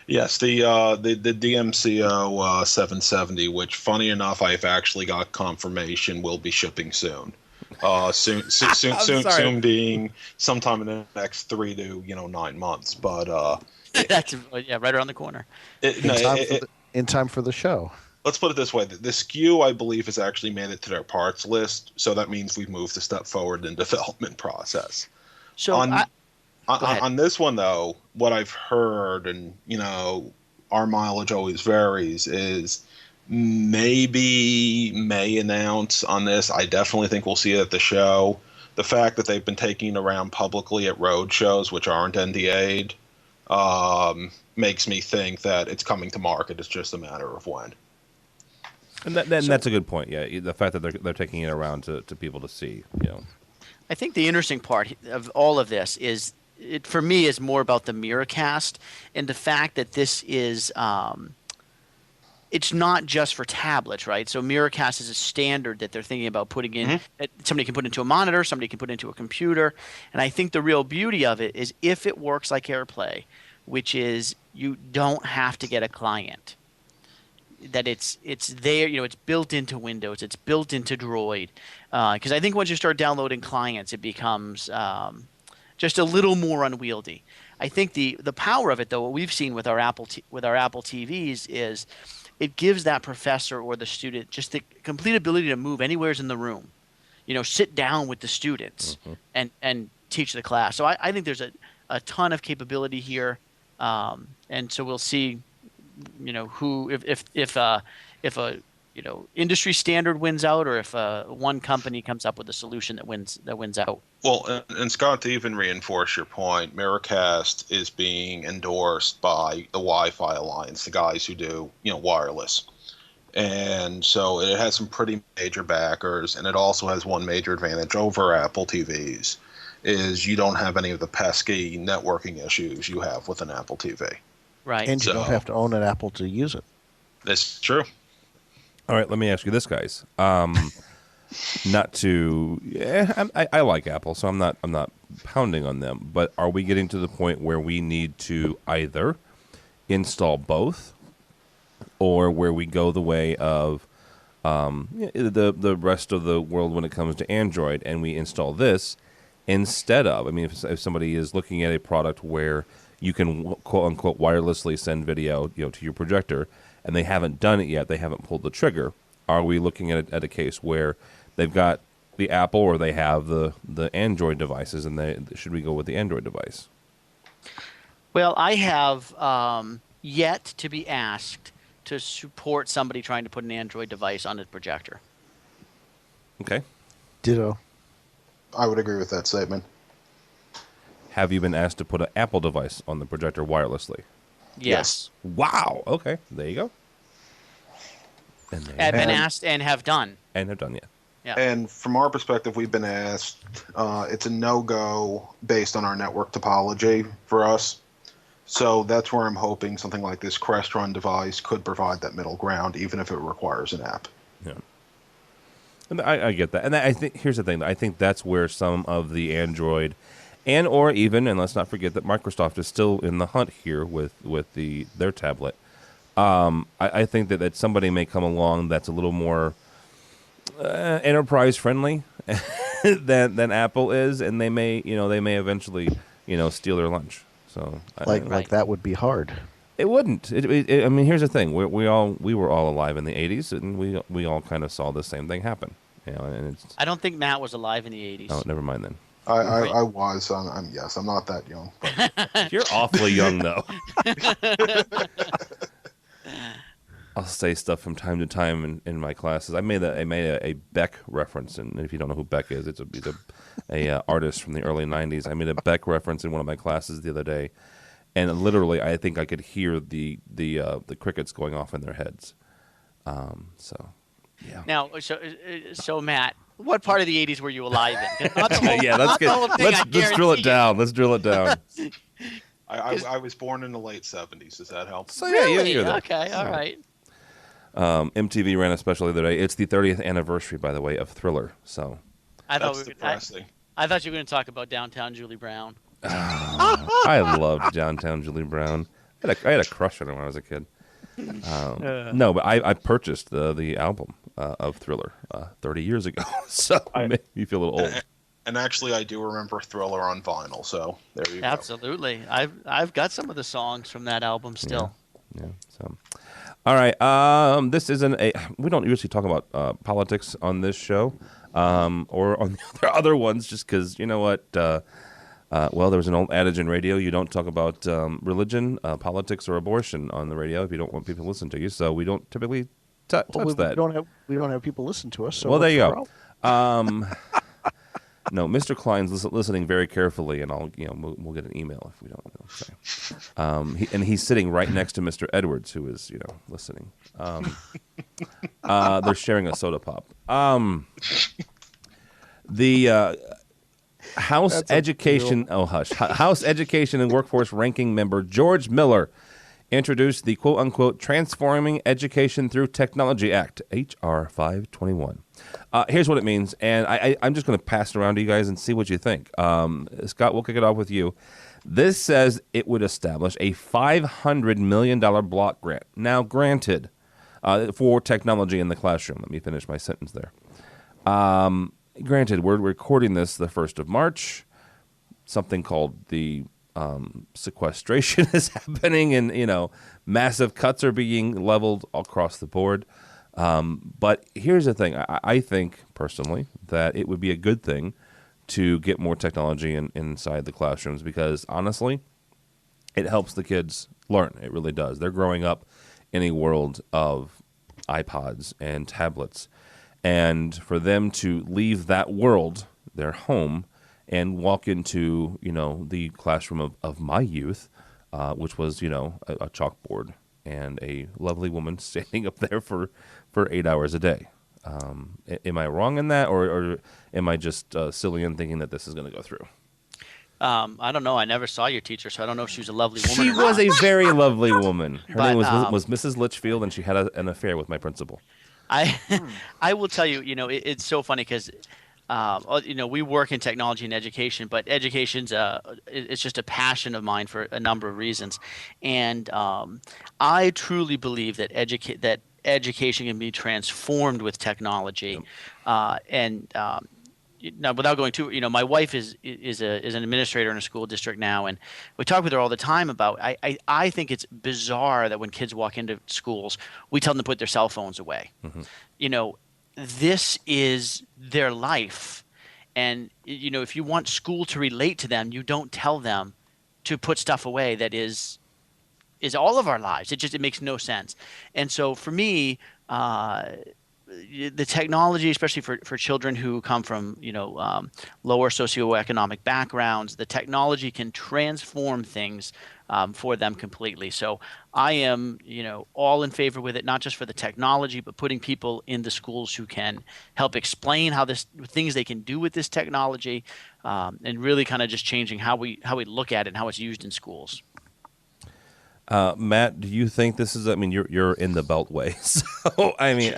[SPEAKER 7] Yes, the DMCO 770, which, funny enough, I've actually got confirmation will be shipping soon. Soon being sometime in the next 3 to 9 months, but
[SPEAKER 6] that's right around the corner.
[SPEAKER 5] In time for the show.
[SPEAKER 7] Let's put it this way: the SKU, I believe, has actually made it to their parts list, so that means we've moved a step forward in development process.
[SPEAKER 6] So
[SPEAKER 7] on this one, though, what I've heard, and our mileage always varies, is maybe may announce on this. I definitely think we'll see it at the show. The fact that they've been taking it around publicly at road shows, which aren't NDA'd, makes me think that it's coming to market. It's just a matter of when.
[SPEAKER 4] And that's a good point. Yeah, the fact that they're taking it around to people to see.
[SPEAKER 6] I think the interesting part of all of this is, for me, is more about the Miracast and the fact that this is. It's not just for tablets, right? So Miracast is a standard that they're thinking about putting in. Somebody can put into a monitor, somebody can put into a computer. And I think the real beauty of it is if it works like AirPlay, which is you don't have to get a client. That it's there, it's built into Windows, it's built into Droid. Because I think once you start downloading clients, it becomes just a little more unwieldy. I think the power of it, though, what we've seen with our Apple TVs is it gives that professor or the student just the complete ability to move anywhere in the room. Sit down with the students and teach the class. So I think there's a ton of capability here, and so we'll see, who if a industry standard wins out, or if one company comes up with a solution that wins out.
[SPEAKER 7] Well, and Scott, to even reinforce your point, Miracast is being endorsed by the Wi-Fi Alliance, the guys who do wireless, and so it has some pretty major backers, and it also has one major advantage over Apple TVs, is you don't have any of the pesky networking issues you have with an Apple TV.
[SPEAKER 6] Right,
[SPEAKER 5] and you don't have to own an Apple to use it.
[SPEAKER 7] That's true.
[SPEAKER 4] All right, let me ask you this, guys. Not to, I like Apple, so I'm not pounding on them. But are we getting to the point where we need to either install both, or where we go the way of the rest of the world when it comes to Android, and we install this, instead of, I mean, if somebody is looking at a product where you can quote unquote wirelessly send video, to your projector, and they haven't done it yet, they haven't pulled the trigger. Are we looking at a case where they've got the Apple or they have the Android devices, and should we go with the Android device?
[SPEAKER 6] Well, I have yet to be asked to support somebody trying to put an Android device on a projector.
[SPEAKER 4] Okay.
[SPEAKER 5] Ditto.
[SPEAKER 7] I would agree with that statement.
[SPEAKER 4] Have you been asked to put an Apple device on the projector wirelessly?
[SPEAKER 6] Yes.
[SPEAKER 4] Wow. Okay. There you go.
[SPEAKER 6] I've been asked and have done.
[SPEAKER 4] And have done, yeah.
[SPEAKER 6] Yeah.
[SPEAKER 7] And from our perspective, we've been asked. It's a no-go based on our network topology for us. So that's where I'm hoping something like this Crestron device could provide that middle ground, even if it requires an app.
[SPEAKER 4] Yeah. And I get that. And I think here's the thing. I think that's where some of the Android and let's not forget that Microsoft is still in the hunt here with their tablet. I think that somebody may come along that's a little more enterprise friendly than Apple is, and they may eventually steal their lunch. So
[SPEAKER 5] like that would be hard.
[SPEAKER 4] It wouldn't. I mean, here's the thing: we were all alive in the '80s, and we all kind of saw the same thing happen. And
[SPEAKER 6] I don't think Matt was alive in the '80s.
[SPEAKER 4] Oh, never mind then.
[SPEAKER 7] I was. Yes, I'm not that young. But.
[SPEAKER 4] You're awfully young, though. I'll say stuff from time to time in my classes. I made a Beck reference, and if you don't know who Beck is, he's a artist from the early '90s. I made a Beck reference in one of my classes the other day, and literally, I think I could hear the crickets going off in their heads. So, yeah.
[SPEAKER 6] Now, so Matt, what part of the '80s were you alive in?
[SPEAKER 4] Yeah, let's drill it down. Let's drill it down.
[SPEAKER 7] I was born in the late '70s. Does that help?
[SPEAKER 4] So yeah,
[SPEAKER 6] really?
[SPEAKER 4] you're there.
[SPEAKER 6] Okay, all right.
[SPEAKER 4] MTV ran a special the other day. It's the 30th anniversary, by the way, of Thriller. So
[SPEAKER 7] That's depressing.
[SPEAKER 6] I thought you were going to talk about Downtown Julie Brown.
[SPEAKER 4] I loved Downtown Julie Brown. I had a crush on her when I was a kid. No, but I purchased the album of Thriller 30 years ago, so it made me feel a little old.
[SPEAKER 7] And actually, I do remember Thriller on vinyl, so there you go.
[SPEAKER 6] Absolutely. I've got some of the songs from that album still.
[SPEAKER 4] Yeah. So, all right. This isn't we don't usually talk about politics on this show, or on the other ones, just because you know what. Well, there was an old adage in radio: you don't talk about religion, politics, or abortion on the radio if you don't want people to listen to you. So we don't typically touch that.
[SPEAKER 5] We don't have people listen to us. So
[SPEAKER 4] well, there you go. No, Mr. Klein's listening very carefully, and we'll get an email if we don't know. And he's sitting right next to Mr. Edwards, who is listening. They're sharing a soda pop. The House Education House Education and Workforce Ranking member George Miller introduced the quote-unquote Transforming Education Through Technology Act, H.R. 521. Here's what it means, and I'm just going to pass it around to you guys and see what you think. Scott, we'll kick it off with you. This says it would establish a $500 million block grant. Now, granted, for technology in the classroom. Let me finish my sentence there. Granted, we're recording this the 1st of March. Something called the sequestration is happening, and massive cuts are being leveled across the board. But here's the thing: I think personally that it would be a good thing to get more technology inside the classrooms, because honestly, it helps the kids learn. It really does. They're growing up in a world of iPods and tablets, and for them to leave that world, their home, and walk into, the classroom of my youth, which was, a chalkboard and a lovely woman standing up there for 8 hours a day. Am I wrong in that, or am I just silly in thinking that this is going to go through?
[SPEAKER 6] I don't know. I never saw your teacher, so I don't know if she was a lovely woman.
[SPEAKER 4] She was a very lovely woman. Her name was Mrs. Litchfield, and she had an affair with my principal.
[SPEAKER 6] I will tell you, it's so funny because we work in technology and education, but education's it's just a passion of mine for a number of reasons, and I truly believe that education can be transformed with technology, and now without going too, my wife is an administrator in a school district now, and we talk with her all the time about. I think it's bizarre that when kids walk into schools, we tell them to put their cell phones away. This is their life, and if you want school to relate to them, you don't tell them to put stuff away that is all of our lives. It makes no sense. And so for me, the technology, especially for children who come from lower socioeconomic backgrounds, the technology can transform things for them completely. So I am all in favor with it, not just for the technology, but putting people in the schools who can help explain things they can do with this technology, and really kind of just changing how we look at it and how it's used in schools.
[SPEAKER 4] Matt, do you think this is? I mean, you're in the Beltway, so I mean,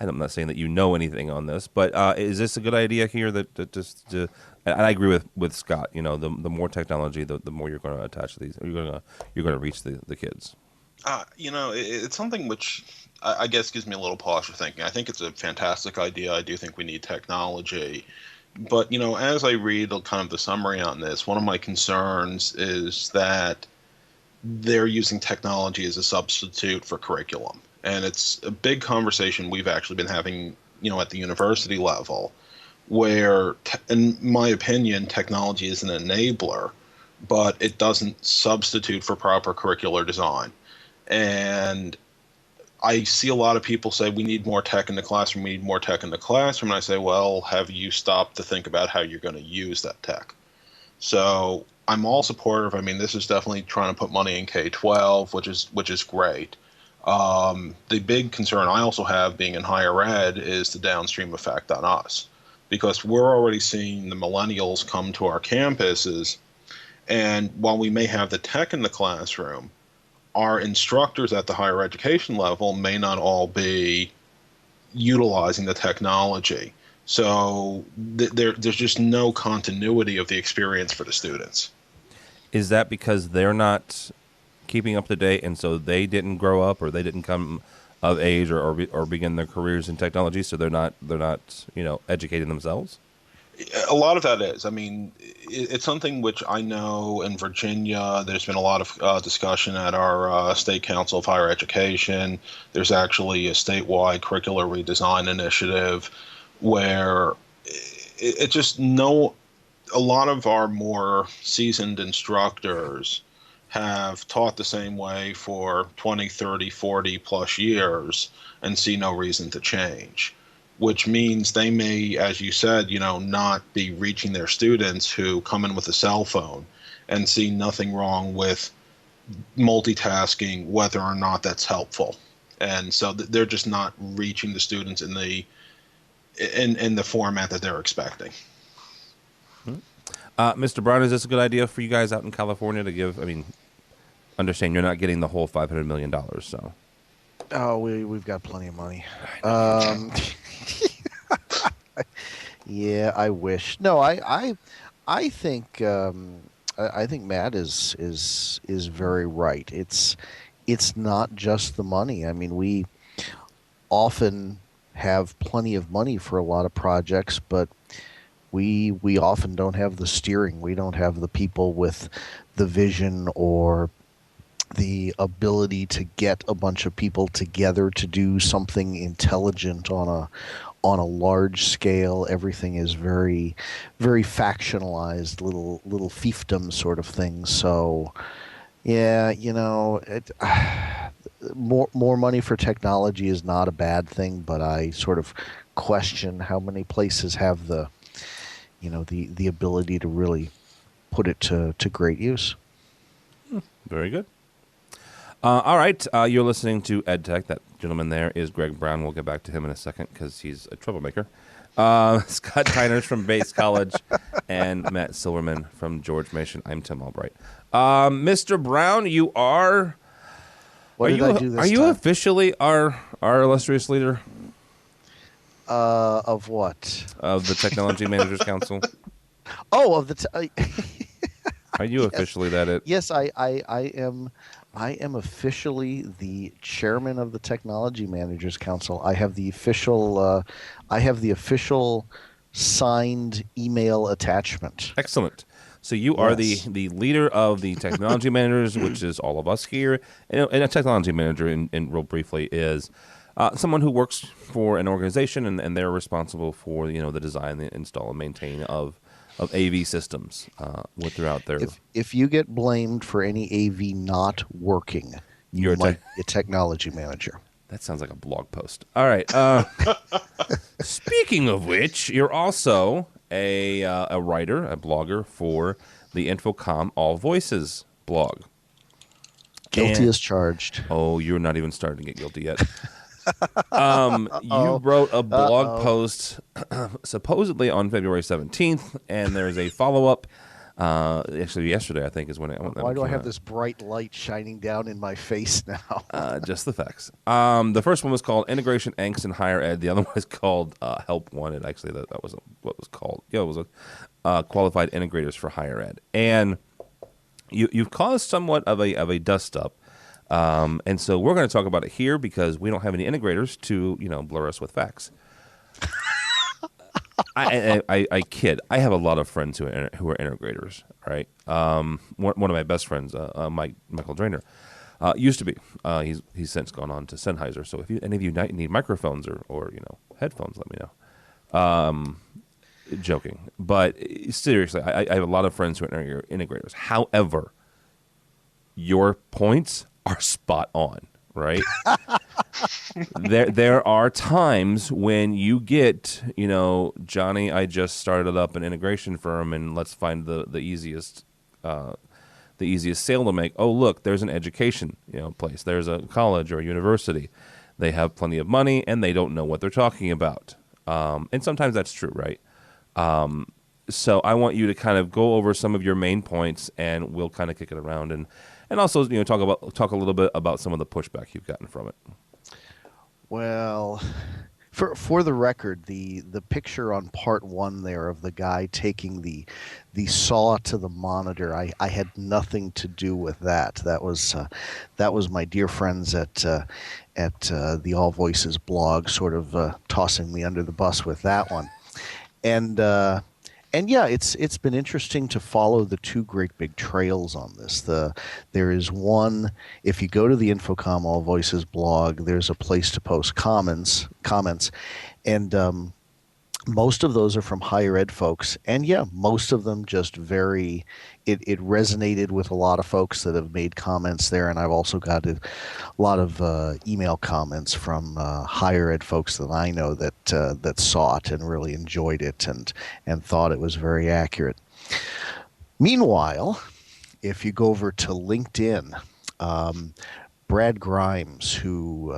[SPEAKER 4] I'm not saying that you know anything on this, but is this a good idea here? That just, and I agree with Scott. The more technology, the more you're going to attach to these. You're going to reach the kids.
[SPEAKER 7] It's something which I guess gives me a little pause for thinking. I think it's a fantastic idea. I do think we need technology. But, as I read kind of the summary on this, one of my concerns is that they're using technology as a substitute for curriculum. And it's a big conversation we've actually been having, at the university level, where, in my opinion, technology is an enabler, but it doesn't substitute for proper curricular design. And I see a lot of people say we need more tech in the classroom, we need more tech in the classroom. And I say, well, have you stopped to think about how you're going to use that tech? So I'm all supportive. I mean, this is definitely trying to put money in K-12, which is great. The big concern I also have being in higher ed is the downstream effect on us, because we're already seeing the millennials come to our campuses, and while we may have the tech in the classroom, our instructors at the higher education level may not all be utilizing the technology. So there's just no continuity of the experience for the students.
[SPEAKER 4] Is that because they're not keeping up to date, and so they didn't grow up, or they didn't come of age, or begin their careers in technology, so they're not educating themselves?
[SPEAKER 7] A lot of that is. I mean, it's something which I know in Virginia, there's been a lot of discussion at our State Council of Higher Education. There's actually a statewide curricular redesign initiative where a lot of our more seasoned instructors have taught the same way for 20, 30, 40 plus years and see no reason to change, which means they may, as you said, not be reaching their students who come in with a cell phone and see nothing wrong with multitasking, whether or not that's helpful. And so they're just not reaching the students in the format that they're expecting.
[SPEAKER 4] Mr. Brown, is this a good idea for you guys out in California to give? I mean, understand you're not getting the whole $500 million, so.
[SPEAKER 5] Oh, we've got plenty of money. Yeah, I wish. No, I think I think Matt is very right. It's not just the money. I mean, we often have plenty of money for a lot of projects, but we often don't have the steering. We don't have the people with the vision or the ability to get a bunch of people together to do something intelligent on a large scale. Everything is very, very factionalized, little fiefdom sort of thing. So, yeah, more money for technology is not a bad thing, but I sort of question how many places have the ability to really put it to great use.
[SPEAKER 4] Very good. All right, you're listening to EdTech. That gentleman there is Greg Brown. We'll get back to him in a second because he's a troublemaker. Scott Tyners from Bates College and Matt Silverman from George Mason. I'm Tim Albright. Mr. Brown, you are...
[SPEAKER 5] What did I do this
[SPEAKER 4] Are you
[SPEAKER 5] time?
[SPEAKER 4] officially our illustrious leader?
[SPEAKER 5] Of what?
[SPEAKER 4] Of the Technology Managers Council?
[SPEAKER 5] Oh, of the...
[SPEAKER 4] Are you officially that?
[SPEAKER 5] Yes, I am. I am officially the chairman of the Technology Managers Council. I have the official signed email attachment.
[SPEAKER 4] Excellent. So you are
[SPEAKER 5] Yes.
[SPEAKER 4] the leader of the technology managers, which is all of us here. And a technology manager, in real briefly, is someone who works for an organization, and they're responsible for the design, the install, and maintain of AV systems throughout their.
[SPEAKER 5] If you get blamed for any AV not working, you might be a technology manager.
[SPEAKER 4] That sounds like a blog post. All right. Speaking of which, you're also a writer, a blogger for the Infocom All Voices blog.
[SPEAKER 5] Guilty as charged.
[SPEAKER 4] Oh, you're not even starting to get guilty yet. You wrote a blog post supposedly on February 17th, and there's a follow-up. Actually, yesterday, I think, is when it
[SPEAKER 5] Why do I have this bright light shining down in my face now?
[SPEAKER 4] Just the facts. The first one was called Integration Angst in Higher Ed. The other one is called Help Wanted. Actually, that wasn't what it was called. Yeah, it was Qualified Integrators for Higher Ed. And you've caused somewhat of a dust-up. And so we're going to talk about it here because we don't have any integrators to, blur us with facts. I kid. I have a lot of friends who are integrators, right? One of my best friends, Michael Drainer, used to be. He's since gone on to Sennheiser. So if any of you need microphones or headphones, let me know. Joking, but seriously, I have a lot of friends who are integrators. However, your points are spot on, right? There are times when you get, Johnny, I just started up an integration firm, and let's find the easiest sale to make. Oh, look, there's an education place. There's a college or a university. They have plenty of money, and they don't know what they're talking about. And sometimes that's true, right? So I want you to kind of go over some of your main points, and we'll kind of kick it around and also talk a little bit about some of the pushback you've gotten from it.
[SPEAKER 5] Well, for the record, the picture on part 1 there of the guy taking the saw to the monitor, I had nothing to do with that. That was my dear friends at the All Voices blog sort of tossing me under the bus with that one. And yeah, it's been interesting to follow the two great big trails on this. There is one, if you go to the Infocom All Voices blog, there's a place to post comments, and most of those are from higher ed folks. And yeah, most of them just it resonated with a lot of folks that have made comments there. And I've also got a lot of email comments from higher ed folks that I know that saw it and really enjoyed it and thought it was very accurate. Meanwhile, if you go over to LinkedIn, Brad Grimes, who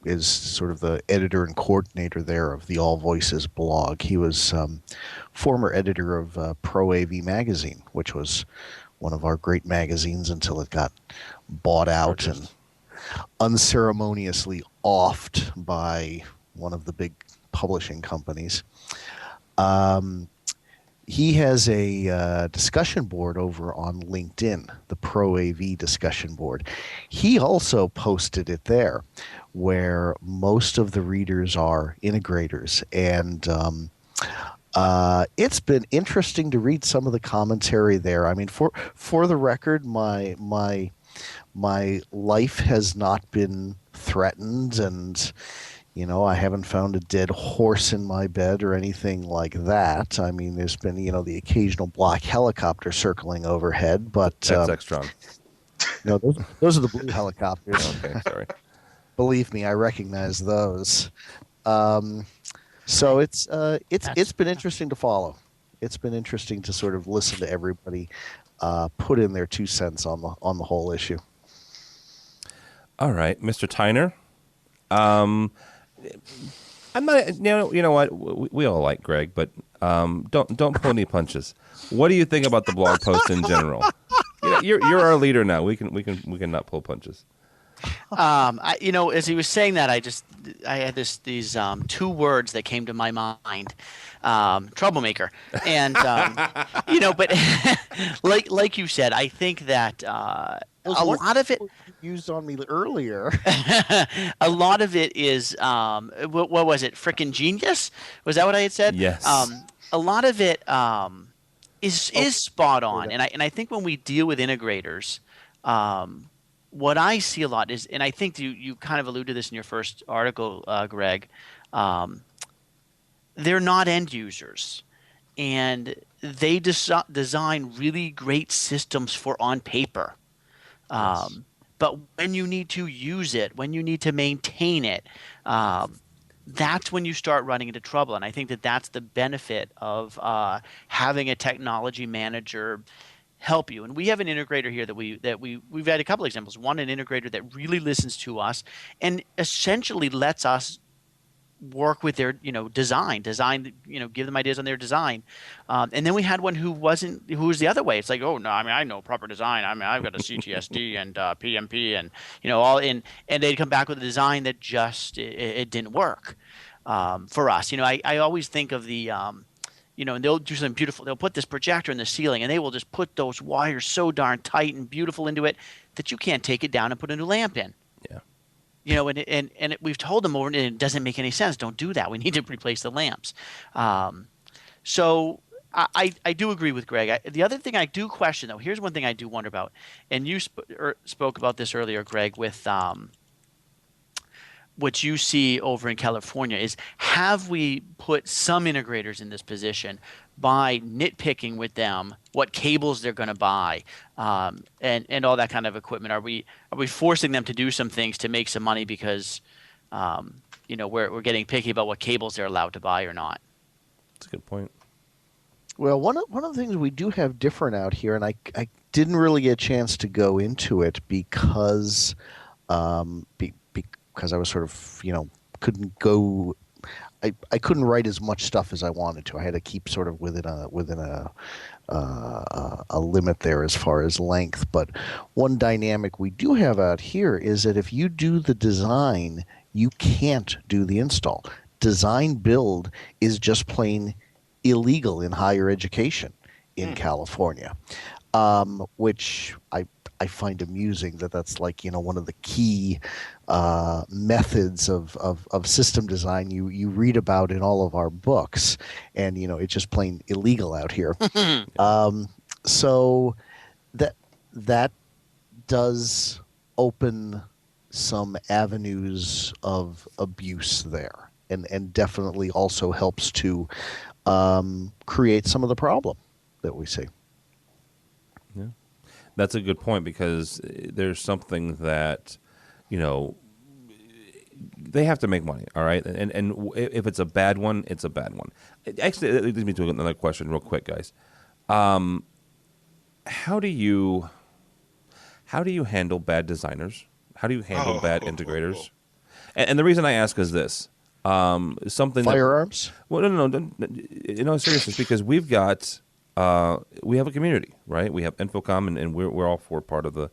[SPEAKER 5] is sort of the editor and coordinator there of the All Voices blog. He was former editor of Pro AV Magazine, which was one of our great magazines until it got bought out and unceremoniously offed by one of the big publishing companies. He has a discussion board over on LinkedIn, the Pro AV discussion board. He also posted it there, where most of the readers are integrators. And it's been interesting to read some of the commentary there. I mean, for the record, my life has not been threatened, and I haven't found a dead horse in my bed or anything like that. I mean, there's been, the occasional black helicopter circling overhead, but
[SPEAKER 4] that's Extron.
[SPEAKER 5] Those are the blue helicopters.
[SPEAKER 4] Okay, sorry.
[SPEAKER 5] Believe me, I recognize those. So it's been interesting to follow. It's been interesting to sort of listen to everybody put in their 2 cents on the whole issue.
[SPEAKER 4] All right, Mr. Tyner. I'm not. You know what? We all like Greg, but don't pull any punches. What do you think about the blog post in general? You're our leader now. We can not pull punches.
[SPEAKER 6] As he was saying that, I had these 2 words that came to my mind, troublemaker, and but like you said, I think that a lot of it
[SPEAKER 5] used on me earlier.
[SPEAKER 6] A lot of it is what was it? Frickin' genius? Was that what I had said?
[SPEAKER 4] Yes.
[SPEAKER 6] a lot of it is spot on, and I think when we deal with integrators, what I see a lot is, and I think you kind of alluded to this in your first article, Greg, they're not end users, and they design really great systems for on paper.
[SPEAKER 5] Yes.
[SPEAKER 6] But when you need to use it, when you need to maintain it, that's when you start running into trouble. And I think that's the benefit of having a technology manager help you. And we have an integrator here that we've had a couple examples. One, an integrator that really listens to us and essentially lets us work with their design, give them ideas on their design. And then we had one who was the other way. It's like, oh no, I mean, I know proper design. I mean, I've got a CTSD and PMP and all in, and they'd come back with a design that just it didn't work for us. I always think of the and they'll do something beautiful. They'll put this projector in the ceiling, and they will just put those wires so darn tight and beautiful into it that you can't take it down and put a new lamp in.
[SPEAKER 4] Yeah.
[SPEAKER 6] We've told them over, and it doesn't make any sense. Don't do that. We need to replace the lamps. So I do agree with Greg. The other thing I do question, though, here's one thing I do wonder about, and you spoke about this earlier, Greg, with what you see over in California is, have we put some integrators in this position by nitpicking with them what cables they're going to buy and all that kind of equipment? Are we forcing them to do some things to make some money because we're getting picky about what cables they're allowed to buy or not?
[SPEAKER 4] That's a good point.
[SPEAKER 5] Well, one of the things we do have different out here, and I didn't really get a chance to go into it because because I was sort of couldn't go. I couldn't write as much stuff as I wanted to. I had to keep sort of within a limit there as far as length. But one dynamic we do have out here is that if you do the design, you can't do the install. Design build is just plain illegal in higher education in California, which I find amusing that's like one of the key methods of system design you read about in all of our books, and it's just plain illegal out here. So that does open some avenues of abuse there, and definitely also helps to create some of the problem that we see.
[SPEAKER 4] Yeah. That's a good point, because there's something that, they have to make money, all right? And if it's a bad one, it's a bad one. Actually, it leads me to another question real quick, guys. How do you handle bad designers? How do you handle bad integrators? And the reason I ask is this. Something
[SPEAKER 5] Firearms?
[SPEAKER 4] No, seriously, because we have a community, right? We have Infocom, and we're all for part of the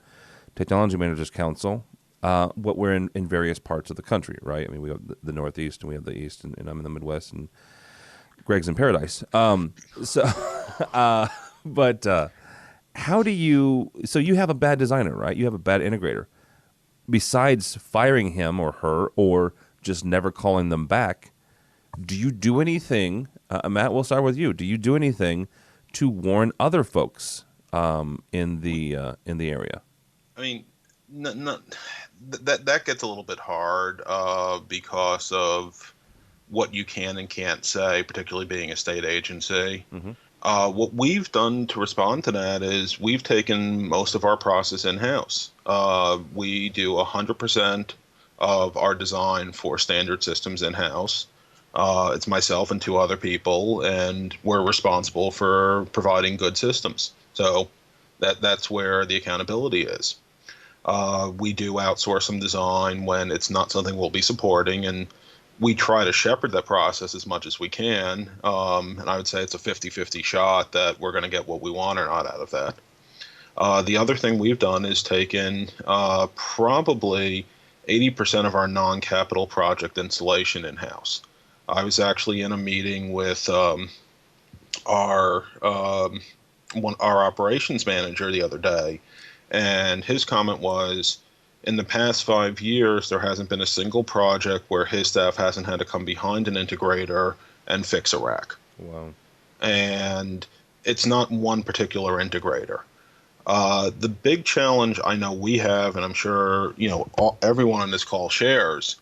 [SPEAKER 4] Technology Managers Council. What we're in various parts of the country, right? I mean, we have the Northeast, and we have the East, and I'm in the Midwest, and Greg's in Paradise. But how do you? So you have a bad designer, right? You have a bad integrator. Besides firing him or her, or just never calling them back, do you do anything? Matt, we'll start with you. Do you do anything to warn other folks in the area?
[SPEAKER 7] I mean, that gets a little bit hard because of what you can and can't say, particularly being a state agency. Mm-hmm. What we've done to respond to that is we've taken most of our process in-house. We do 100% of our design for standard systems in-house. It's myself and two other people, and we're responsible for providing good systems. So that's where the accountability is. We do outsource some design when it's not something we'll be supporting, and we try to shepherd that process as much as we can. And I would say it's a 50-50 shot that we're going to get what we want or not out of that. The other thing we've done is taken probably 80% of our non-capital project installation in-house. I was actually in a meeting with our operations manager the other day, and his comment was, in the past 5 years, there hasn't been a single project where his staff hasn't had to come behind an integrator and fix a rack.
[SPEAKER 4] Wow.
[SPEAKER 7] and it's not one particular integrator. The big challenge I know we have, and I'm sure everyone on this call shares,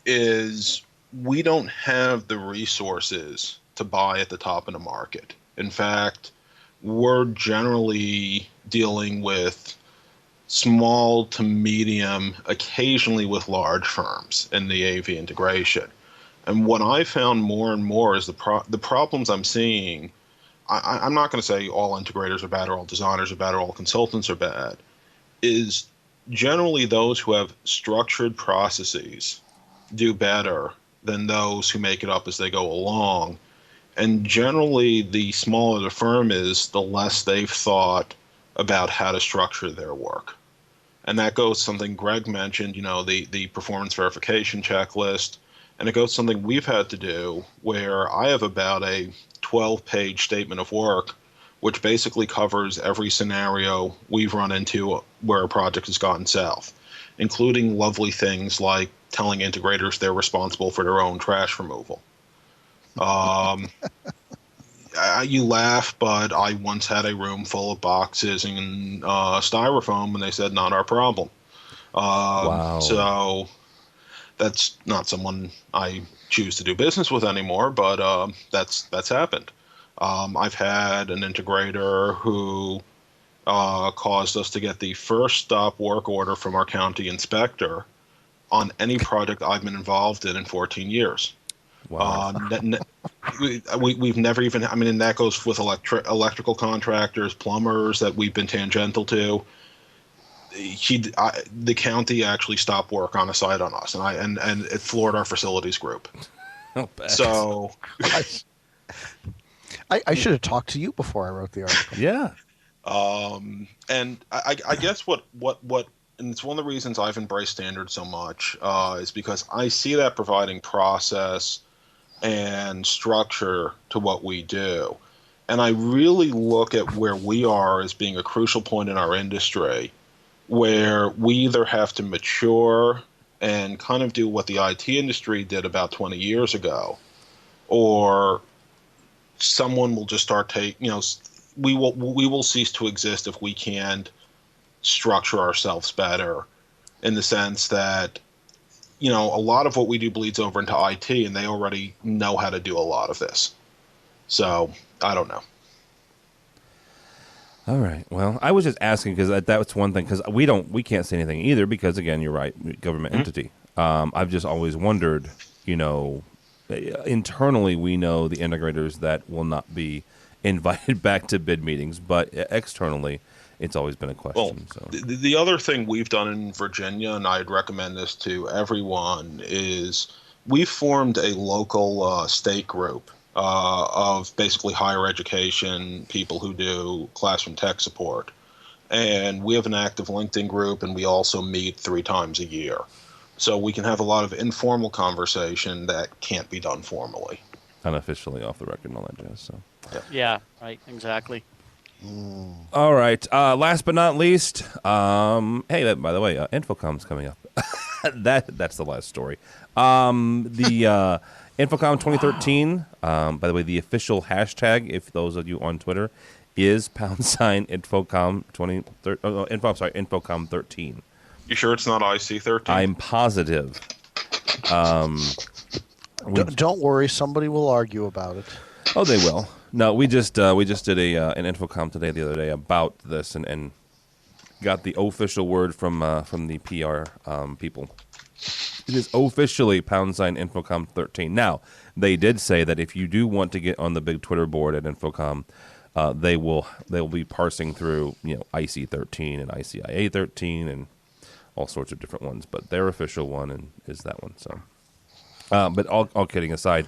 [SPEAKER 7] is we don't have the resources to buy at the top of the market. In fact, we're generally dealing with small to medium, occasionally with large firms in the AV integration. And what I found more and more is the problems I'm seeing. I'm not going to say all integrators are bad or all designers are bad or all consultants are bad, is generally those who have structured processes do better than those who make it up as they go along. And generally, the smaller the firm is, the less they've thought about how to structure their work. And that goes something Greg mentioned, the performance verification checklist. And it goes something we've had to do where I have about a 12-page statement of work, which basically covers every scenario we've run into where a project has gotten south, including lovely things like telling integrators they're responsible for their own trash removal. You laugh, but I once had a room full of boxes and styrofoam, and they said, not our problem.
[SPEAKER 4] Wow.
[SPEAKER 7] So that's not someone I choose to do business with anymore, but that's happened. I've had an integrator who caused us to get the first stop work order from our county inspector on any project I've been involved in 14 years.
[SPEAKER 4] Wow.
[SPEAKER 7] We've never even, and that goes with electrical contractors, plumbers that we've been tangential to. The county actually stopped work on a site on us, and it floored our facilities group.
[SPEAKER 4] Oh, bad.
[SPEAKER 7] So
[SPEAKER 5] I should have talked to you before I wrote the article.
[SPEAKER 4] Yeah.
[SPEAKER 7] And I guess what and it's one of the reasons I've embraced standards so much is because I see that providing process and structure to what we do. And I really look at where we are as being a crucial point in our industry where we either have to mature and kind of do what the IT industry did about 20 years ago, or someone will just start we will cease to exist if we can't structure ourselves better, in the sense that a lot of what we do bleeds over into IT, and they already know how to do a lot of this. So I don't know.
[SPEAKER 4] All right. Well, I was just asking because that's one thing, because we can't say anything either because, again, you're right, government entity. I've just always wondered, internally we know the integrators that will not be invited back to bid meetings, but externally it's always been a question.
[SPEAKER 7] Well, the other thing we've done in Virginia, and I'd recommend this to everyone, is we've formed a local state group of basically higher education people who do classroom tech support. And we have an active LinkedIn group, and we also meet 3 times a year. So we can have a lot of informal conversation that can't be done formally.
[SPEAKER 4] Unofficially, off the record and all that jazz. So.
[SPEAKER 6] Yeah, right, exactly.
[SPEAKER 4] All right. Last but not least, hey, by the way, Infocom's coming up. That's the last story. The Infocom 2013. By the way, the official hashtag, if those of you on Twitter, is #Infocom 2013. Infocom 13.
[SPEAKER 7] You sure it's not IC13?
[SPEAKER 4] I'm positive.
[SPEAKER 5] Don't worry, somebody will argue about it.
[SPEAKER 4] Oh, they will. No, we just did an Infocom the other day about this, and got the official word from the PR people. It is officially #Infocom 13. Now, they did say that if you do want to get on the big Twitter board at Infocom, they will be parsing through IC 13 and ICIA 13 and all sorts of different ones, but their official one is that one. So, but all kidding aside.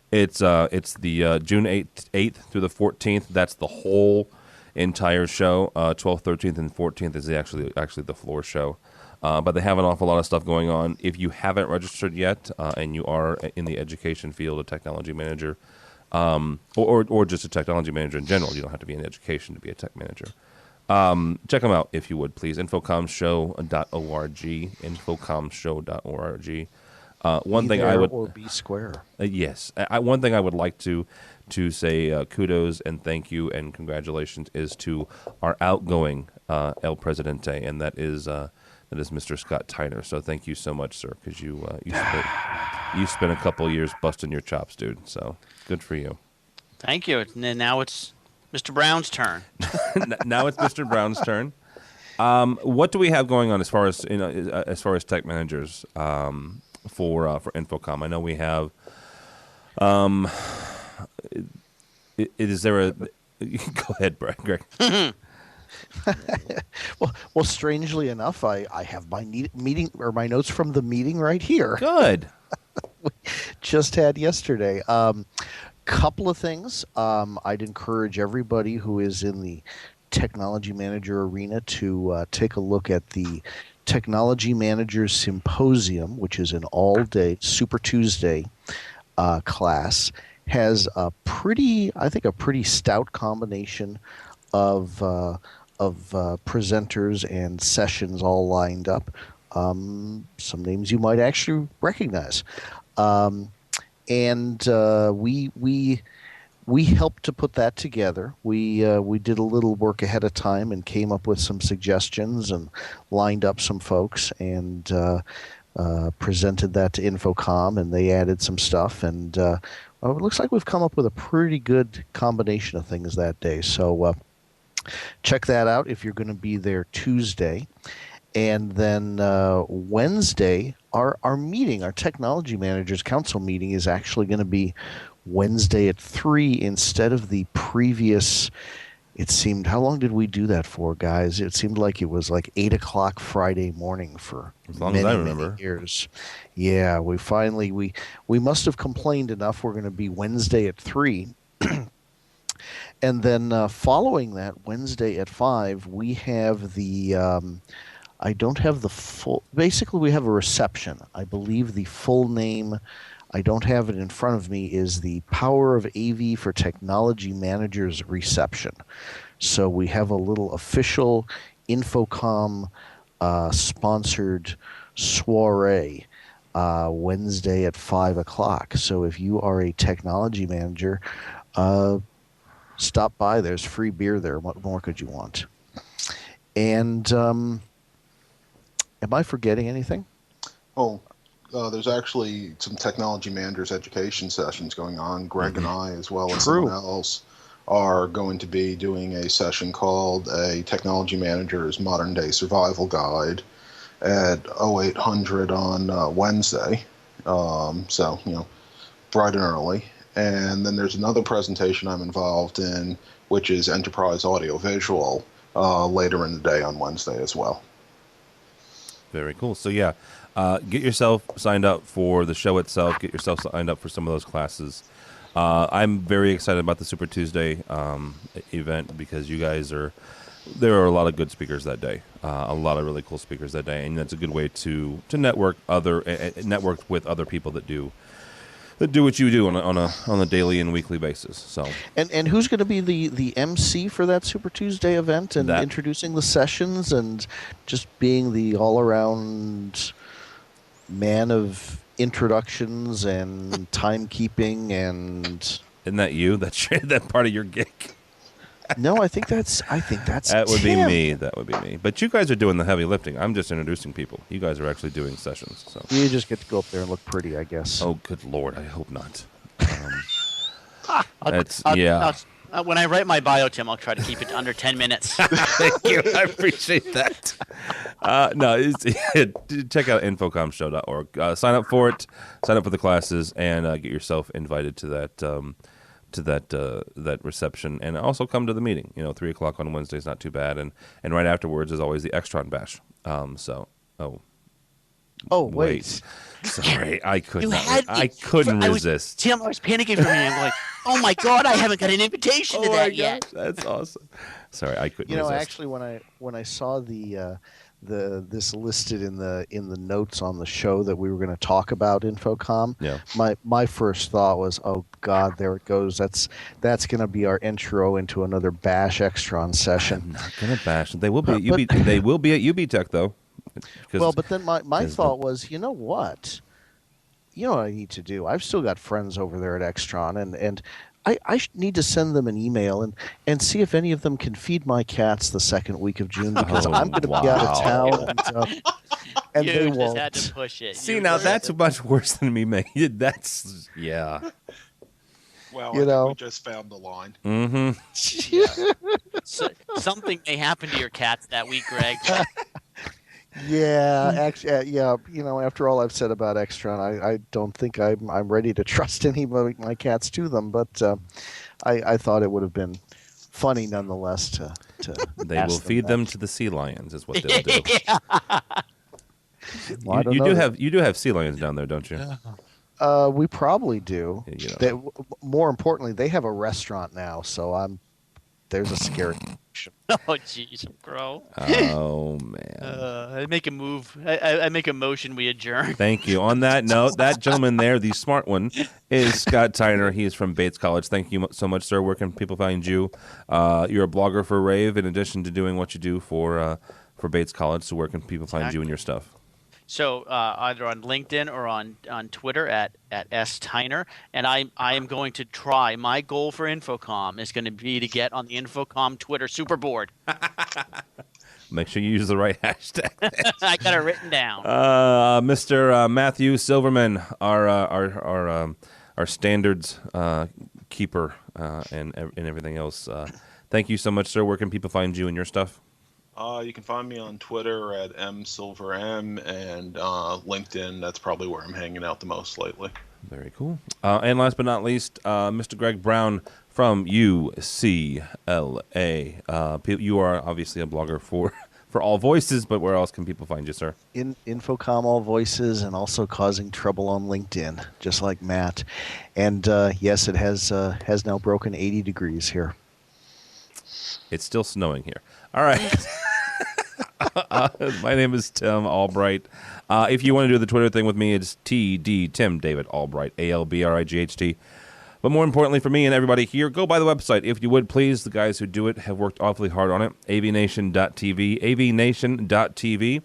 [SPEAKER 4] It's the June 8th through the 14th. That's the whole entire show. 12th, 13th, and 14th is actually the floor show. But they have an awful lot of stuff going on. If you haven't registered yet and you are in the education field, a technology manager, or just a technology manager in general, you don't have to be in education to be a tech manager. Check them out if you would, please. Infocomshow.org. Infocomshow.org. One thing
[SPEAKER 5] there
[SPEAKER 4] I would
[SPEAKER 5] or be square.
[SPEAKER 4] yes, one thing I would like to say kudos and thank you and congratulations is to our outgoing El Presidente, and that is Mr. Scott Tyner. So thank you so much, sir, because you spent a couple years busting your chops, dude. So good for you.
[SPEAKER 6] Thank you. And then now it's Mr. Brown's turn.
[SPEAKER 4] Now it's Mr. Brown's turn. What do we have going on as far as tech managers for Infocom? I know we have. Is there a? Go ahead, Greg.
[SPEAKER 5] Well, strangely enough, I have my meeting or my notes from the meeting right here.
[SPEAKER 4] Good.
[SPEAKER 5] We just had yesterday. Couple of things. I'd encourage everybody who is in the technology manager arena to take a look at the Technology Managers Symposium, which is an all-day Super Tuesday class. Has a pretty stout combination of presenters and sessions all lined up. Some names you might actually recognize. And we helped to put that together. We did a little work ahead of time and came up with some suggestions and lined up some folks and presented that to Infocom, and they added some stuff. And it looks like we've come up with a pretty good combination of things that day. So check that out if you're going to be there Tuesday. And then Wednesday, our meeting, our Technology Managers Council meeting, is actually going to be Wednesday at 3 instead of the previous. It seemed, how long did we do that for, guys? It seemed like it was like 8 o'clock Friday morning for
[SPEAKER 4] as long
[SPEAKER 5] many,
[SPEAKER 4] as I remember.
[SPEAKER 5] many years. Yeah, we finally, we must have complained enough. We're going to be Wednesday at 3. And then following that, Wednesday at 5, we have the, I don't have the full, basically we have a reception. I believe the full name, I don't have it in front of me, is the Power of AV for Technology Managers Reception. So we have a little official Infocom sponsored soiree Wednesday at 5 o'clock. So if you are a technology manager, stop by. There's free beer there. What more could you want? And am I forgetting anything?
[SPEAKER 7] Oh, there's actually some technology managers education sessions going on. Greg and I, as well as someone else, are going to be doing a session called a Technology Manager's Modern Day Survival Guide at 0800 on Wednesday. So, bright and early. And then there's another presentation I'm involved in, which is Enterprise Audiovisual, later in the day on Wednesday as well.
[SPEAKER 4] Very cool. So, yeah, get yourself signed up for the show itself. Get yourself signed up for some of those classes. I'm very excited about the Super Tuesday event because you guys there are a lot of good speakers that day, a lot of really cool speakers that day, and that's a good way to network network with other people that do what you do on a daily and weekly basis. So
[SPEAKER 5] and who's going to be the MC for that Super Tuesday event and introducing the sessions and just being the all around man of introductions and timekeeping? And
[SPEAKER 4] isn't that you? That's that part of your gig?
[SPEAKER 5] No, I think that's
[SPEAKER 4] that would be me. That would be me. But you guys are doing the heavy lifting. I'm just introducing people. You guys are actually doing sessions. So
[SPEAKER 5] you just get to go up there and look pretty, I guess.
[SPEAKER 4] Oh, good Lord! I hope not.
[SPEAKER 6] When I write my bio, Tim, I'll try to keep it under 10 minutes.
[SPEAKER 4] Thank you. I appreciate that. Check out infocomshow.org. Sign up for it. Sign up for the classes and get yourself invited to that reception, and also come to the meeting. 3 o'clock on Wednesday is not too bad, and right afterwards is always the Extron Bash. Wait. Sorry, I couldn't resist.
[SPEAKER 6] Tim, I was panicking for a minute. I'm like, oh my God, I haven't got an invitation to that yet.
[SPEAKER 4] That's awesome. Sorry, I couldn't resist.
[SPEAKER 5] Actually, when I saw this listed in the notes on the show that we were going to talk about Infocom, my first thought was, oh God, there it goes. That's going to be our intro into another Bash Extron session.
[SPEAKER 4] I'm not going to bash. They will be at EDtech though.
[SPEAKER 5] Well, but then my thought was, you know what? you know what I need to do? I've still got friends over there at Extron, and I need to send them an email and see if any of them can feed my cats the second week of June, because I'm going to be out of town, and
[SPEAKER 6] you
[SPEAKER 5] they
[SPEAKER 6] just
[SPEAKER 5] won't.
[SPEAKER 6] had to push it.
[SPEAKER 4] See, now that's much worse than me making. That's yeah.
[SPEAKER 7] Well,
[SPEAKER 5] You
[SPEAKER 7] I
[SPEAKER 5] know.
[SPEAKER 7] think we just found the line.
[SPEAKER 4] Mm-hmm.
[SPEAKER 6] So, something may happen to your cats that week, Greg.
[SPEAKER 5] Yeah, actually, yeah. You know, after all I've said about Extron, I don't think I'm ready to trust any of my cats to them. But I thought it would have been funny nonetheless to
[SPEAKER 4] They
[SPEAKER 5] ask
[SPEAKER 4] will feed
[SPEAKER 5] that.
[SPEAKER 4] them to the sea lions, is what they'll do.
[SPEAKER 5] Well, I don't
[SPEAKER 4] you
[SPEAKER 5] know.
[SPEAKER 4] do have sea lions down there, don't you?
[SPEAKER 5] We probably do.
[SPEAKER 4] You know.
[SPEAKER 5] More importantly, they have a restaurant now, so there's a scary.
[SPEAKER 6] Oh, jeez, bro.
[SPEAKER 4] Oh man.
[SPEAKER 6] I make a move. I make a motion. We adjourn.
[SPEAKER 4] Thank you. On that note, that gentleman there, the smart one, is Scott Tyner. He is from Bates College. Thank you so much, sir. Where can people find you? You're a blogger for Rave, in addition to doing what you do for Bates College. So where can people find you and your stuff?
[SPEAKER 6] So either on LinkedIn or on Twitter at @STyner, and I am going to try. My goal for Infocom is going to be to get on the Infocom Twitter Super Board.
[SPEAKER 4] Make sure you use the right hashtag.
[SPEAKER 6] I got it written down.
[SPEAKER 4] Mr. Matthew Silverman, our standards keeper and everything else. Thank you so much, sir. Where can people find you and your stuff?
[SPEAKER 7] You can find me on Twitter at msilverm and LinkedIn. That's probably where I'm hanging out the most lately.
[SPEAKER 4] Very cool. And last but not least, Mr. Greg Brown from UCLA. You are obviously a blogger for All Voices, but where else can people find you, sir?
[SPEAKER 5] In Infocom All Voices, and also causing trouble on LinkedIn, just like Matt. And yes, it has now broken 80 degrees here.
[SPEAKER 4] It's still snowing here. All right. My name is Tim Albright. If you want to do the Twitter thing with me, it's TD Tim David Albright, ALBRIGHT. But more importantly for me and everybody here, go by the website. If you would, please. The guys who do it have worked awfully hard on it. AVNation.tv. AVNation.tv.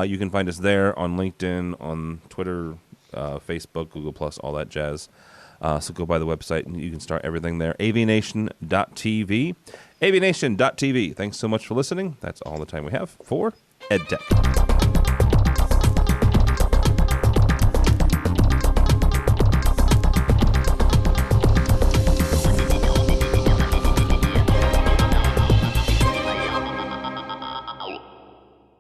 [SPEAKER 4] You can find us there on LinkedIn, on Twitter, Facebook, Google+, all that jazz. So go by the website and you can start everything there. AVNation.tv. AVNation.tv. Thanks so much for listening. That's all the time we have for EdTech.